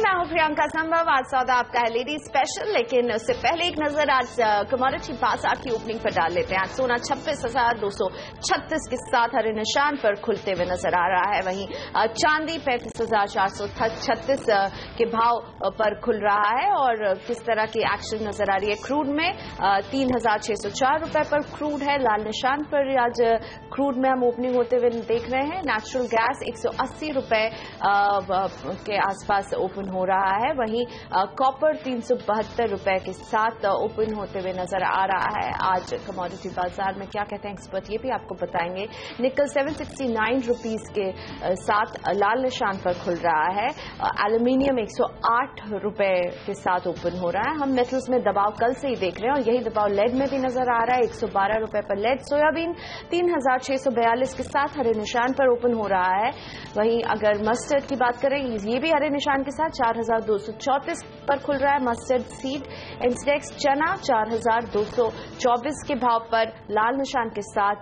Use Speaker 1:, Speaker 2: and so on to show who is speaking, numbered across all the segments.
Speaker 1: मैं हूं प्रियंका संभव। आज सौदा आपका है लेडी स्पेशल, लेकिन उससे पहले एक नजर आज कमोडिटी बाजार की ओपनिंग पर डाल लेते हैं। आज सोना 26,236 के साथ हरे निशान पर खुलते हुए नजर आ रहा है। वहीं चांदी 35,436 के भाव पर खुल रहा है। और किस तरह की एक्शन नजर आ रही है क्रूड में, 3,604 रुपए पर क्रूड है। लाल निशान पर आज क्रूड में हम ओपनिंग होते हुए देख रहे हैं। नेचुरल गैस 180 रुपए के आसपास ओपन हो रहा है। वहीं कॉपर 372 रुपए के साथ ओपन होते हुए नजर आ रहा है। आज कमोडिटी बाजार में क्या कहते हैं एक्सपर्ट, ये भी आपको बताएंगे। निकल 769 रुपीस के साथ लाल निशान पर खुल रहा है। एल्यूमिनियम 108 रुपए के साथ ओपन हो रहा है। हम मेटल्स में दबाव कल से ही देख रहे हैं और यही दबाव लेड में भी नजर आ रहा है। 112 रुपए पर लेड। सोयाबीन 3,642 के साथ हरे निशान पर ओपन हो रहा है। वहीं अगर मस्टर्ड की बात करें, ये भी हरे निशान के साथ 4,234 पर खुल रहा है। मस्टर्ड सीड इंडेक्स चना 4,224 के भाव पर लाल निशान के साथ।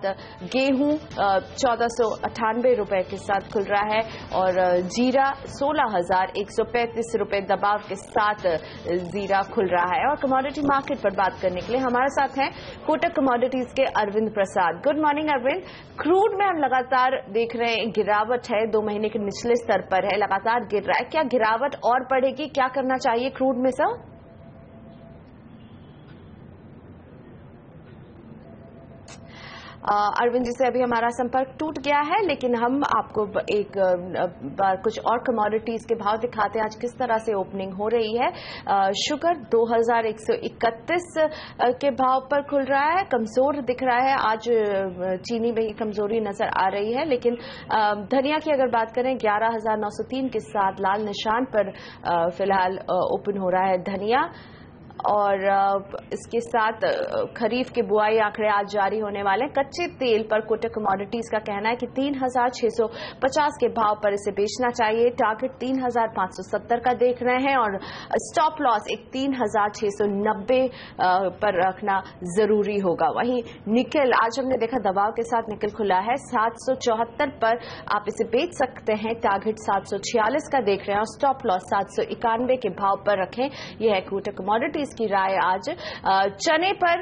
Speaker 1: गेहूं 1,498 रुपए के साथ खुल रहा है। और जीरा 16,135 रुपए दबाव के साथ जीरा खुल रहा है। और कमोडिटी मार्केट पर बात करने के लिए हमारे साथ हैं कोटक कमोडिटीज के Arvind Prasad. Good morning Arvind. Crude में हम लगातार देख रहे हैं गिरावट है, 2 महीने के निचले स्तर पर है, लगातार गिर रहा है। क्या गिरावट और बढ़ेगी? क्या करना चाहिए क्रूड में सर? अरविंद जी से अभी हमारा संपर्क टूट गया है, लेकिन हम आपको एक बार कुछ और कमोडिटीज के भाव दिखाते हैं आज किस तरह से ओपनिंग हो रही है। शुगर 2,131 के भाव पर खुल रहा है, कमजोर दिख रहा है। आज चीनी में ही कमजोरी नजर आ रही है। लेकिन धनिया की अगर बात करें 11,903 के साथ लाल निशान पर फिलहाल ओपन हो रहा है धनिया। और इसके साथ खरीफ के बुआई आंकड़े आज जारी होने वाले हैं। कच्चे तेल पर कोटक कमोडिटीज का कहना है कि 3,650 के भाव पर इसे बेचना चाहिए। टारगेट 3,570 का देख रहे हैं और स्टॉप लॉस एक 3,690 पर रखना जरूरी होगा। वहीं निकल, आज हमने देखा दबाव के साथ निकल खुला है 774 पर आप इसे बेच सकते हैं। टारगेट 746 का देख रहे हैं और स्टॉप लॉस 791 के भाव पर रखें। यह है कोटक कमोडिटीज की राय। आज चने पर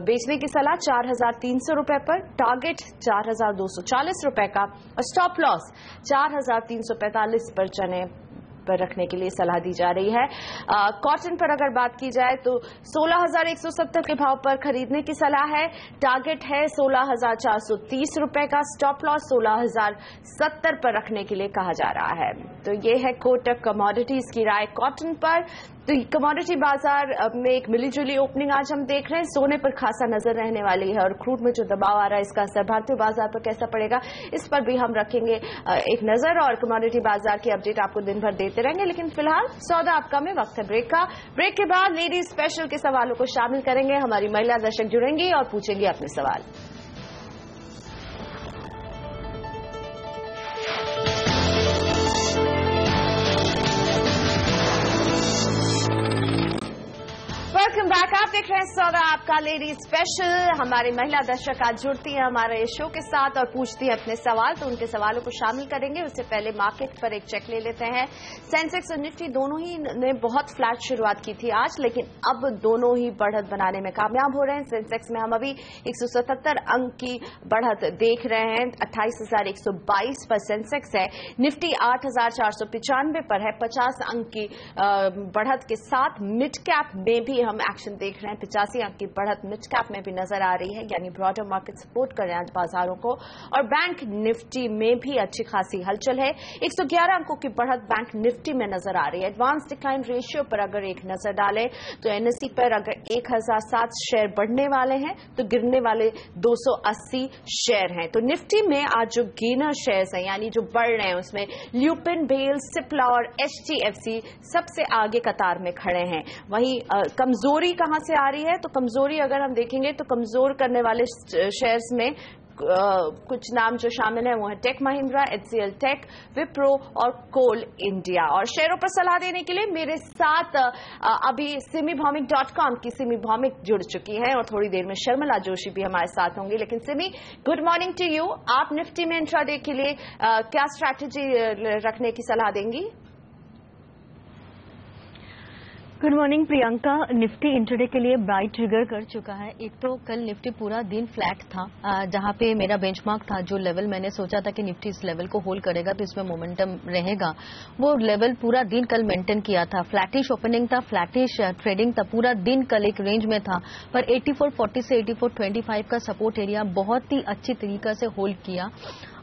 Speaker 1: बेचने की सलाह 4,300 रुपए पर, टारगेट 4,240 रुपए का और स्टॉप लॉस 4,345 पर चने पर रखने के लिए सलाह दी जा रही है। कॉटन पर अगर बात की जाए तो 16,170 के भाव पर खरीदने की सलाह है। टारगेट है 16,430 रुपए का, स्टॉप लॉस 16,070 पर रखने के लिए कहा जा रहा है। तो ये है कोटक कमोडिटीज की राय कॉटन पर। तो कमोडिटी बाजार में एक मिलीजुली ओपनिंग आज हम देख रहे हैं। सोने पर खासा नजर रहने वाली है और क्रूड में जो दबाव आ रहा है इसका असर भारतीय बाजार पर कैसा पड़ेगा इस पर भी हम रखेंगे एक नजर और कमोडिटी बाजार की अपडेट आपको दिन भर देते रहेंगे। लेकिन फिलहाल सौदा आपका में वक्त है ब्रेक का। ब्रेक के बाद लेडीज स्पेशल के सवालों को शामिल करेंगे। हमारी महिला दर्शक जुड़ेंगी और पूछेंगे अपने सवाल। Welcome back. आप देख रहे हैं सौदा आपका लेडी स्पेशल। हमारी महिला दर्शक आज जुड़ती है हमारे शो के साथ और पूछती है अपने सवाल, तो उनके सवालों को शामिल करेंगे। उससे पहले मार्केट पर एक चेक ले लेते हैं। सेंसेक्स और निफ्टी दोनों ही ने बहुत फ्लैट शुरुआत की थी आज, लेकिन अब दोनों ही बढ़त बनाने में कामयाब हो रहे हैं। सेंसेक्स में हम अभी 177 अंक की बढ़त देख रहे हैं, 28,122 पर सेंसेक्स है। निफ्टी 8,495 पर है, 50 अंक की बढ़त के साथ। मिड कैप में भी हम एक्शन देख रहे हैं, 85 अंक की बढ़त मिड कैप में भी नजर आ रही है, यानी ब्रॉडर मार्केट सपोर्ट कर रहे हैं आज बाजारों को। और बैंक निफ्टी में भी अच्छी खासी हलचल है, 111 अंकों की बढ़त बैंक निफ्टी में नजर आ रही है। एडवांस डिक्लाइन रेशियो पर अगर एक नजर डालें तो एनएसई पर अगर 1,007 शेयर बढ़ने वाले हैं तो गिरने वाले 280 शेयर हैं। तो निफ्टी में आज जो गेनर शेयर्स हैं यानी जो बढ़ रहे हैं उसमें ल्यूपिन, बेल, सिप्ला और एचडीएफसी सबसे आगे कतार में खड़े हैं। वहीं कमजोरी कहां से आ रही है, तो कमजोरी अगर हम देखेंगे तो कमजोर करने वाले शेयर्स में कुछ नाम जो शामिल है वो है Tech Mahindra, HCL Tech, Wipro और कोल इंडिया। और शेयरों पर सलाह देने के लिए मेरे साथ अभी सिमीभौमिक.com की सिमी भौमिक जुड़ चुकी है और थोड़ी देर में शर्मिला जोशी भी हमारे साथ होंगी। लेकिन Simi, good morning to you. आप निफ्टी में इंट्राडे के लिए क्या स्ट्रैटेजी रखने की सलाह देंगी?
Speaker 2: Good morning Priyanka. Nifty intraday के लिए ब्राइट ट्रिगर कर चुका है। एक तो कल निफ्टी पूरा दिन फ्लैट था, जहां पे मेरा बेंचमार्क था, जो लेवल मैंने सोचा था कि निफ्टी इस लेवल को होल्ड करेगा तो इसमें मोमेंटम रहेगा, वो लेवल पूरा दिन कल मेंटेन किया था। फ्लैटिश ओपनिंग था, फ्लैटिश ट्रेडिंग था, पूरा दिन कल एक रेंज में था, पर 8440 से 8425 का सपोर्ट एरिया बहुत ही अच्छी तरीके से होल्ड किया।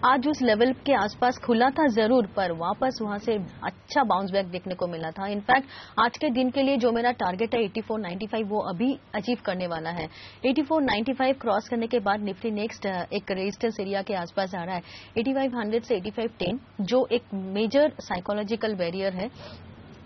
Speaker 2: आज उस लेवल के आसपास खुला था जरूर, पर वापस वहां से अच्छा बाउंस बैक देखने को मिला था। इनफैक्ट आज के दिन के लिए जो मेरा टारगेट है 8495 वो अभी अचीव करने वाला है। 8495 क्रॉस करने के बाद निफ्टी नेक्स्ट एक रेजिस्टेंस एरिया के आसपास आ रहा है 8500 से 8510, जो एक मेजर साइकोलॉजिकल बैरियर है।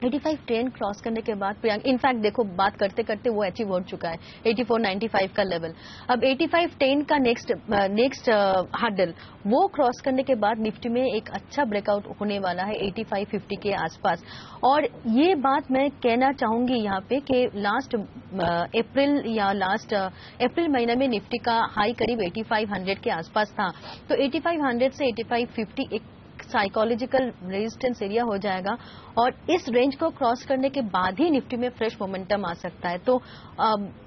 Speaker 2: 8510 क्रॉस करने के बाद प्रियंका, इनफैक्ट देखो बात करते करते वो अचीव हो चुका है 8495 का लेवल। अब 8510 का नेक्स्ट हर्डल वो क्रॉस करने के बाद निफ्टी में एक अच्छा ब्रेकआउट होने वाला है 8550 के आसपास। और ये बात मैं कहना चाहूंगी यहाँ पे कि लास्ट अप्रैल महीने में निफ्टी का हाई करीब 8500 के आसपास था, तो 8500 से 8550 एक साइकोलॉजिकल रेजिस्टेंस एरिया हो जाएगा, और इस रेंज को क्रॉस करने के बाद ही निफ्टी में फ्रेश मोमेंटम आ सकता है। तो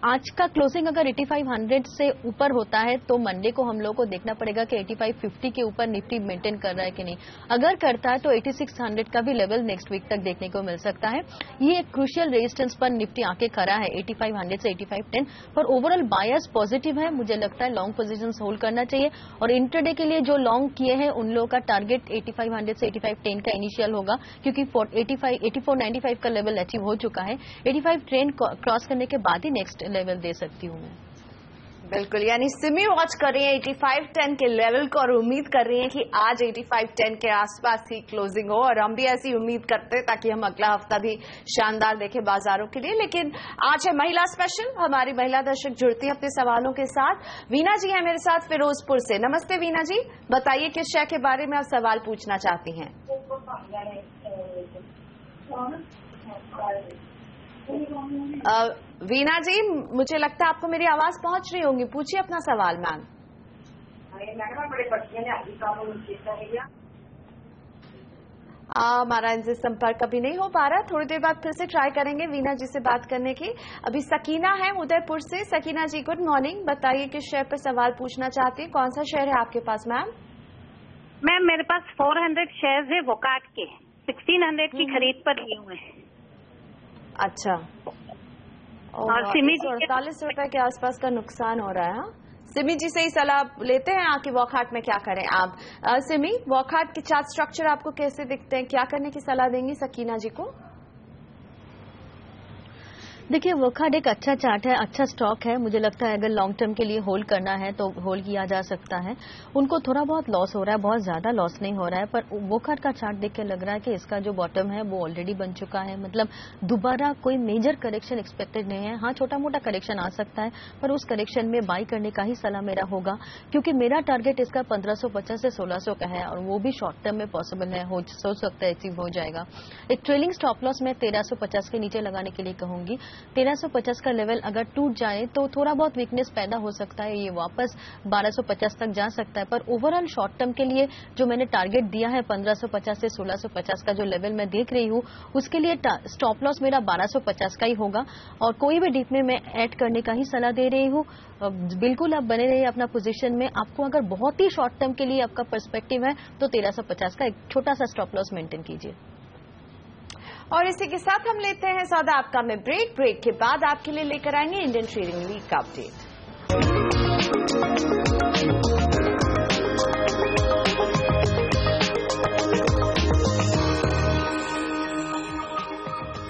Speaker 2: आज का क्लोजिंग अगर 8500 से ऊपर होता है तो मंडे को हम लोग को देखना पड़ेगा कि 8550 के ऊपर निफ्टी मेंटेन कर रहा है कि नहीं। अगर करता है तो 8600 का भी लेवल नेक्स्ट वीक तक देखने को मिल सकता है। ये एक क्रूशियल रेजिस्टेंस पर निफ्टी आके खड़ा है 8500 से 8510, पर ओवरऑल बायस पॉजिटिव है। मुझे लगता है लॉन्ग पोजीशन होल्ड करना चाहिए, और इंट्राडे के लिए जो लॉन्ग किए हैं उन लोगों का टारगेट 8500 से 8510 का इनिशियल होगा, क्योंकि 8495 का लेवल अचीव हो चुका है। 85 ट्रेंड क्रॉस करने के बाद ही नेक्स्ट लेवल दे सकती हूँ मैं।
Speaker 1: बिल्कुल, यानी सिमी वॉच कर रही है 8510 के लेवल को, और उम्मीद कर रही है कि आज 8510 के आसपास ही क्लोजिंग हो, और हम भी ऐसी उम्मीद करते हैं ताकि हम अगला हफ्ता भी शानदार देखें बाजारों के लिए। लेकिन आज है महिला स्पेशल, हमारी महिला दर्शक जुड़ती है अपने सवालों के साथ। वीना जी है मेरे साथ फिरोजपुर से। नमस्ते वीना जी, बताइए किस शेयर के बारे में आप सवाल पूछना चाहती हैं। वीना जी, मुझे लगता है आपको मेरी आवाज पहुंच रही होगी, पूछिए अपना सवाल मैम। हमारा इनसे संपर्क अभी नहीं हो पा रहा, थोड़ी देर बाद फिर से ट्राई करेंगे वीना जी से बात करने की। अभी सकीना है उदयपुर से। सकीना जी गुड मॉर्निंग, बताइए किस शेयर पर सवाल पूछना चाहती हैं, कौन सा शेयर है आपके पास मैम?
Speaker 3: मैम मेरे पास 400 शेयर्स है वोकाट के, 1600 की खरीद पर लिए हुए हैं।
Speaker 1: अच्छा,
Speaker 3: और सिमी जी
Speaker 1: 48 रुपए के आसपास का नुकसान हो रहा है। हाँ, सिमी जी से ही सलाह लेते हैं आके वॉकहार्ट में क्या करें आप। सिमी, वॉकहार्ट के चार्ट स्ट्रक्चर आपको कैसे दिखते हैं, क्या करने की सलाह देंगी सकीना जी को?
Speaker 2: देखिए वोकार्ट एक अच्छा चार्ट है, अच्छा स्टॉक है। मुझे लगता है अगर लॉन्ग टर्म के लिए होल्ड करना है तो होल्ड किया जा सकता है। उनको थोड़ा बहुत लॉस हो रहा है, बहुत ज्यादा लॉस नहीं हो रहा है, पर वोकार्ट का चार्ट देख के लग रहा है कि इसका जो बॉटम है वो ऑलरेडी बन चुका है। मतलब दोबारा कोई मेजर करेक्शन एक्सपेक्टेड नहीं है। हाँ, छोटा मोटा करेक्शन आ सकता है, पर उस करेक्शन में बाई करने का ही सलाह मेरा होगा, क्योंकि मेरा टारगेट इसका 1550 से 1600 का है, और वो भी शॉर्ट टर्म में पॉसिबल है, हो सकता है अचीव हो जाएगा। एक ट्रेलिंग स्टॉप लॉस मैं 1350 के नीचे लगाने के लिए कहूंगी। 1350 का लेवल अगर टूट जाए तो थोड़ा बहुत वीकनेस पैदा हो सकता है, ये वापस 1250 तक जा सकता है। पर ओवरऑल शॉर्ट टर्म के लिए जो मैंने टारगेट दिया है 1550 से 1650 का जो लेवल मैं देख रही हूँ, उसके लिए स्टॉप लॉस मेरा 1250 का ही होगा, और कोई भी डीप में मैं ऐड करने का ही सलाह दे रही हूँ। बिल्कुल आप बने रहिए अपना पोजीशन में। आपको अगर बहुत ही शॉर्ट टर्म के लिए आपका पर्सपेक्टिव है तो 1350 का एक छोटा सा स्टॉप लॉस मेंटेन कीजिए।
Speaker 1: और इसी के साथ हम लेते हैं सौदा आपका में ब्रेक के बाद आपके लिए लेकर आएंगे इंडियन ट्रेडिंग वीक का अपडेट।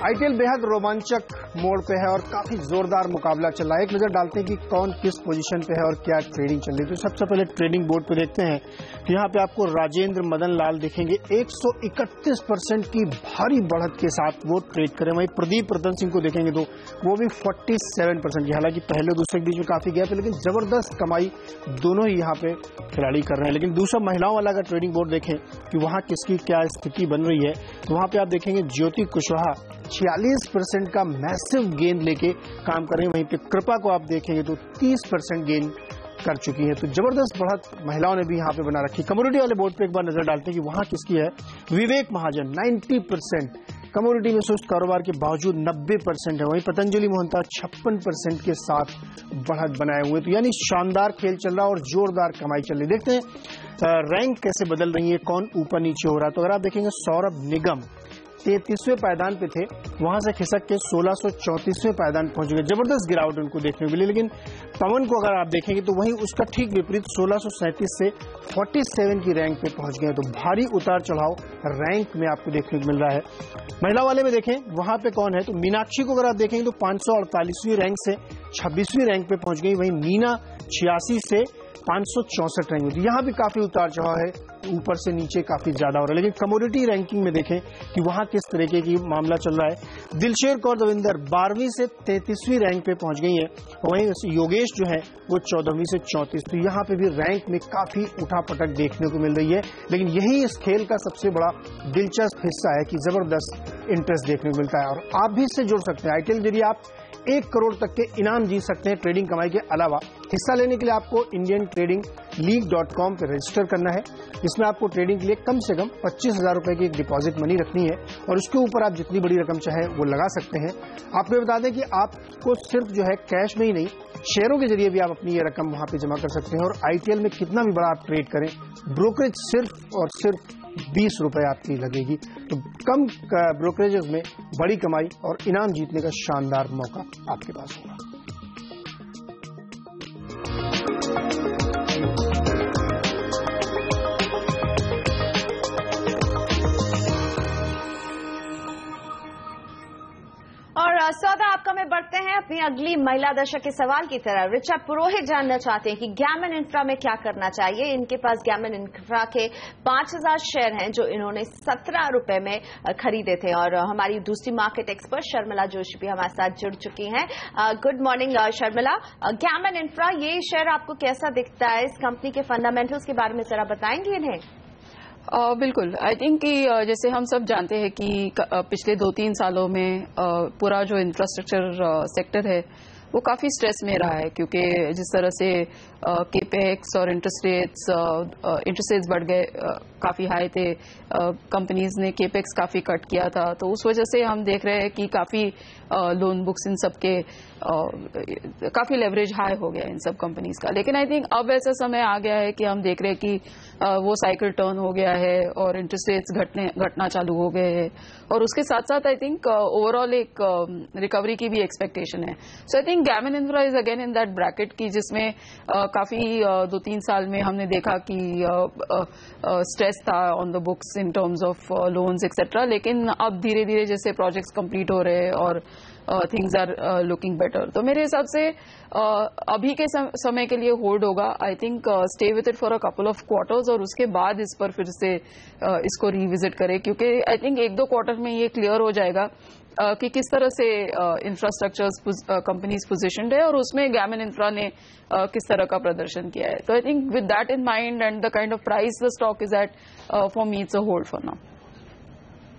Speaker 4: आईपीएल बेहद रोमांचक मोड़ पे है और काफी जोरदार मुकाबला चल रहा है। एक नजर डालते हैं कि कौन किस पोजीशन पे है और क्या ट्रेडिंग चल रही है। तो सबसे पहले ट्रेडिंग बोर्ड पे देखते हैं, तो यहाँ पे आपको राजेंद्र मदन लाल दिखेंगे 131% की भारी बढ़त के साथ वो ट्रेड करें। वहीं प्रदीप रतन सिंह को देखेंगे तो वो भी 47% की, हालांकि पहले दूसरे के बीच में काफी गैप है, लेकिन जबरदस्त कमाई दोनों ही यहाँ पे खिलाड़ी कर रहे हैं। लेकिन दूसरा महिलाओं वाला अगर ट्रेडिंग बोर्ड देखें कि वहां किसकी क्या स्थिति बन रही है, तो वहां पे आप देखेंगे ज्योति कुशवाहा 46% का मैसिव गेन लेके काम कर रही है। वहीं पे कृपा को आप देखेंगे तो 30% गेन कर चुकी है। तो जबरदस्त बढ़त महिलाओं ने भी यहाँ पे बना रखी। कमोडिटी वाले बोर्ड पे एक बार नजर डालते हैं कि वहां किसकी है। विवेक महाजन 90% कमोडिटी में सुस्त कारोबार के बावजूद 90% है। वहीं पतंजलि मोहनता 56% के साथ बढ़त बनाए हुए। तो यानी शानदार खेल चल रहा और जोरदार कमाई चल रही। देखते हैं रैंक कैसे बदल रही है, कौन ऊपर नीचे हो रहा है। तो अगर आप देखेंगे सौरभ निगम 33वें पायदान पे थे, वहां से खिसक के 1634वें पायदान पहुंच गए। जबरदस्त गिरावट उनको देखने को मिली। लेकिन पवन को अगर आप देखेंगे तो वहीं उसका ठीक विपरीत 1637 से 47 की रैंक पे पहुंच गए। तो भारी उतार चढ़ाव रैंक में आपको देखने को मिल रहा है। महिला वाले में देखें वहां पे कौन है, तो मीनाक्षी को अगर आप देखेंगे तो 548वीं रैंक से 26वीं रैंक पे पहुंच गई। वहीं मीना 86 से 564 रैंक में। यहाँ भी काफी उतार चढ़ाव है, ऊपर से नीचे काफी ज्यादा हो रहा है। लेकिन कमोडिटी रैंकिंग में देखें कि वहां किस तरीके की मामला चल रहा है। दिलशेर कौर दविंदर 12वीं से 33वीं रैंक पे पहुंच गई है। वहीं योगेश जो है वो 14वीं से 34। तो यहाँ पे भी रैंक में काफी उठापटक देखने को मिल रही है। लेकिन यही इस खेल का सबसे बड़ा दिलचस्प हिस्सा है कि जबरदस्त इंटरेस्ट देखने को मिलता है। और आप भी इससे जुड़ सकते हैं। आईटीएल के जरिए आप 1 करोड़ तक के इनाम जीत सकते हैं ट्रेडिंग कमाई के अलावा। हिस्सा लेने के लिए आपको indiantradingleague.com पर रजिस्टर करना है। इसमें आपको ट्रेडिंग के लिए कम से कम 25,000 रुपए की एक डिपॉजिट मनी रखनी है और उसके ऊपर आप जितनी बड़ी रकम चाहे वो लगा सकते हैं। आपको बता दें कि आपको सिर्फ जो है कैश में ही नहीं, शेयरों के जरिए भी आप अपनी ये रकम वहां पे जमा कर सकते हैं। और आईटीएल में कितना भी बड़ा आप ट्रेड करें, ब्रोकरेज सिर्फ और सिर्फ 20 रुपए आपकी लगेगी। तो कम ब्रोकरेजेस में बड़ी कमाई और इनाम जीतने का शानदार मौका आपके पास होगा।
Speaker 1: और सौदा आपका में बढ़ते हैं अपनी अगली महिला दर्शक के सवाल की तरफ। ऋचा पुरोहित जानना चाहते हैं कि गैमन इंफ्रा में क्या करना चाहिए। इनके पास गैमन इंफ्रा के 5000 शेयर हैं जो इन्होंने 17 रुपए में खरीदे थे। और हमारी दूसरी मार्केट एक्सपर्ट शर्मिला जोशी भी हमारे साथ जुड़ चुकी हैं। Good morning Sharmila. Gammon infra, ये शेयर आपको कैसा दिखता है? इस कंपनी के फंडामेंटल्स के बारे में जरा बताएंगे इन्हें।
Speaker 5: बिल्कुल। आई थिंक कि जैसे हम सब जानते हैं कि पिछले 2-3 सालों में पूरा जो इंफ्रास्ट्रक्चर सेक्टर है वो काफी स्ट्रेस में रहा है, क्योंकि जिस तरह से केपेक्स और इंटरेस्ट रेट्स बढ़ गए, काफी हाई थे। कंपनीज ने केपेक्स काफी कट किया था, तो उस वजह से हम देख रहे हैं कि काफी लोन बुक्स इन सब के काफी लेवरेज हाई हो गया इन सब कंपनीज का। लेकिन आई थिंक अब ऐसा समय आ गया है कि हम देख रहे हैं कि वो साइकिल टर्न हो गया है और इंटरेस्ट रेट्स घटना चालू हो गए हैं। और उसके साथ साथ आई थिंक ओवरऑल एक रिकवरी की भी एक्सपेक्टेशन है। So I think Gammon infra is again in that bracket की जिसमें काफी 2-3 साल में हमने देखा कि स्ट्रेस था on the books in terms of loans etcetera. लेकिन अब धीरे धीरे जैसे प्रोजेक्ट्स कंप्लीट हो रहे हैं और थिंग्स आर लुकिंग बेटर, तो मेरे हिसाब से अभी के समय के लिए होल्ड होगा। I think stay with it for a couple of quarters और उसके बाद इस पर फिर से इसको रिविजिट करें, क्योंकि आई थिंक 1-2 क्वार्टर में ये क्लियर हो जाएगा कि किस तरह से इंफ्रास्ट्रक्चर्स कंपनीज पोजिशनड है और उसमें गैमन इंफ्रा ने किस तरह का प्रदर्शन किया है। तो I think with that in mind and the kind of price the stock is at, for me it's a hold for now.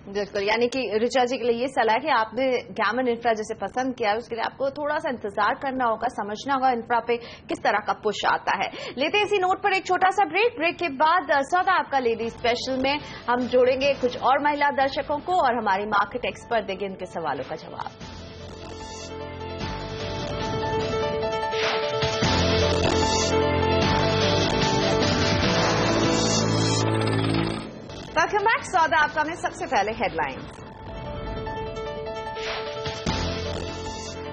Speaker 1: बिल्कुल, यानी कि ऋचा जी के लिए ये सलाह है कि आपने गैमन इंफ्रा जैसे पसंद किया है उसके लिए आपको थोड़ा सा इंतजार करना होगा, समझना होगा इंफ्रा पे किस तरह का पुश आता है। लेते हैं इसी नोट पर एक छोटा सा ब्रेक के बाद सौदा आपका लेडी स्पेशल में हम जोड़ेंगे कुछ और महिला दर्शकों को और हमारी मार्केट एक्सपर्ट देंगे उनके सवालों का जवाब। Welcome back. सौदा आपका में सबसे पहले हेडलाइंस।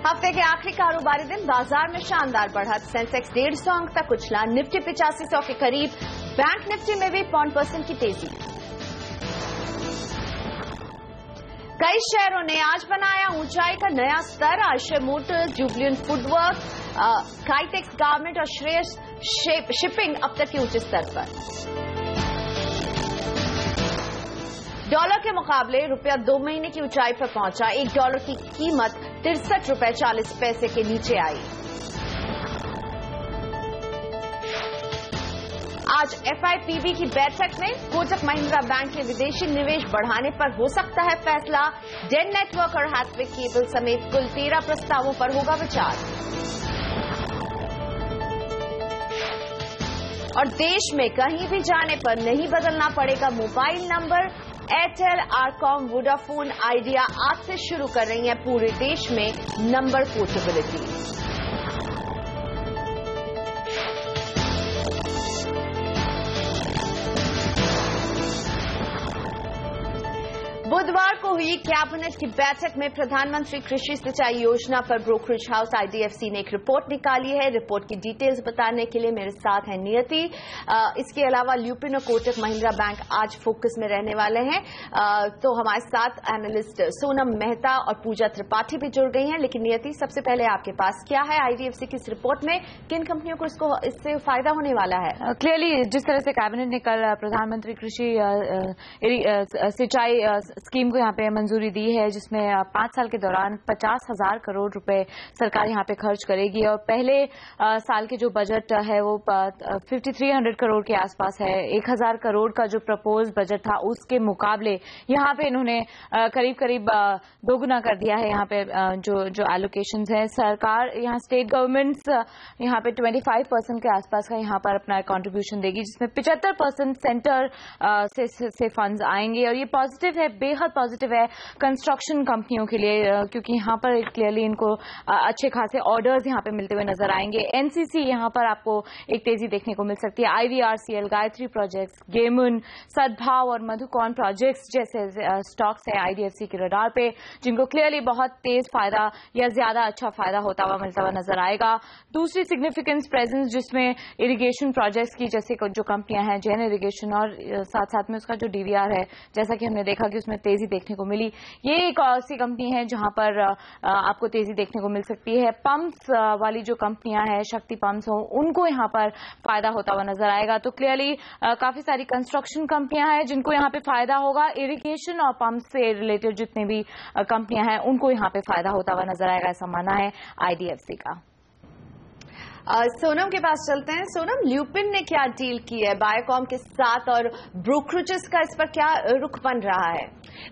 Speaker 1: हफ्ते के आखिरी कारोबारी दिन बाजार में शानदार बढ़त। सेंसेक्स 150 अंक तक उछला। निफ्टी 8500 के करीब। बैंक निफ्टी में भी 0.5% की तेजी। कई शेयरों ने आज बनाया ऊंचाई का नया स्तर। आश्रय Motors, Jubilant foodwork, Kitex garment और श्रेयस शिपिंग अब तक के ऊंचे स्तर पर। डॉलर के मुकाबले रुपया 2 महीने की ऊंचाई पर पहुंचा। $1 की कीमत 63 रुपए 40 पैसे के नीचे आई। आज FIPB की बैठक में कोटक महिंद्रा बैंक के विदेशी निवेश बढ़ाने पर हो सकता है फैसला। डेन नेटवर्क और हैथवे केबल समेत कुल 13 प्रस्तावों पर होगा विचार। और देश में कहीं भी जाने पर नहीं बदलना पड़ेगा mobile number. Airtel, RCom, Vodafone, idea आज से शुरू कर रही हैं पूरे देश में नंबर पोर्टेबिलिटी। बुधवार को हुई कैबिनेट की बैठक में प्रधानमंत्री कृषि सिंचाई योजना पर ब्रोकरेज हाउस आईडीएफसी ने एक रिपोर्ट निकाली है। रिपोर्ट की डिटेल्स बताने के लिए मेरे साथ है नियति। इसके अलावा ल्यूपिन और कोटक महिंद्रा बैंक आज फोकस में रहने वाले हैं। तो हमारे साथ एनालिस्ट सोनम मेहता और पूजा त्रिपाठी भी जुड़ गई हैं। लेकिन नियति, सबसे पहले आपके पास क्या है आईडीएफसी की इस रिपोर्ट में, किन कंपनियों को इससे फायदा होने वाला है?
Speaker 6: क्लियरली जिस तरह से कैबिनेट ने कल प्रधानमंत्री कृषि सिंचाई स्कीम को यहाँ पे मंजूरी दी है, जिसमें 5 साल के दौरान 50,000 करोड़ रुपए सरकार यहाँ पे खर्च करेगी और पहले साल के जो बजट है वो 5300 करोड़ के आसपास है। 1000 करोड़ का जो प्रपोज बजट था उसके मुकाबले यहाँ पे इन्होंने करीब करीब दोगुना कर दिया है। यहाँ पे जो एलोकेशंस है, सरकार यहाँ स्टेट गवर्नमेंट्स यहाँ पे 25% के आसपास का यहाँ पर अपना कंट्रीब्यूशन देगी, जिसमें 75% सेंटर से फंड्स आएंगे। और ये पॉजिटिव है, बेहद पॉजिटिव है कंस्ट्रक्शन कंपनियों के लिए, क्योंकि यहाँ पर क्लियरली इनको अच्छे खासे ऑर्डर्स यहाँ पे मिलते हुए नजर आएंगे। एनसीसी यहाँ पर आपको एक तेजी देखने को मिल सकती है। आईवीआरसीएल, गायत्री प्रोजेक्ट्स, गेमुन, सद्भाव और मधुकौन प्रोजेक्ट्स जैसे स्टॉक्स है आईडीएफसी के रडार पे, जिनको क्लियरली बहुत तेज फायदा या ज्यादा अच्छा फायदा होता हुआ मिलता हुआ नजर आएगा। दूसरी सिग्निफिकेंस प्रेजेंस जिसमें इरिगेशन प्रोजेक्ट्स की जैसे जो कंपनियां हैं, जैन इरिगेशन, और साथ साथ में उसका जो डीवीआर है, जैसा कि हमने देखा कि उसमें तेजी देखने को मिली। ये एक ऐसी कंपनी है जहां पर आपको तेजी देखने को मिल सकती है। पंप्स वाली जो कंपनियां हैं, शक्ति पंप्स हो, उनको यहां पर फायदा होता हुआ नजर आएगा। तो क्लियरली काफी सारी कंस्ट्रक्शन कंपनियां हैं जिनको यहां पे फायदा होगा। इरिगेशन और पंप से रिलेटेड जितने भी कंपनियां हैं उनको यहां पे फायदा होता हुआ नजर आएगा, ऐसा मानना है आईडीएफसी का।
Speaker 1: सोनम के पास चलते हैं। सोनम, ल्यूपिन ने क्या डील की है बायोकॉम के साथ और ब्रोकरेजेस का इस पर क्या रुख बन रहा है?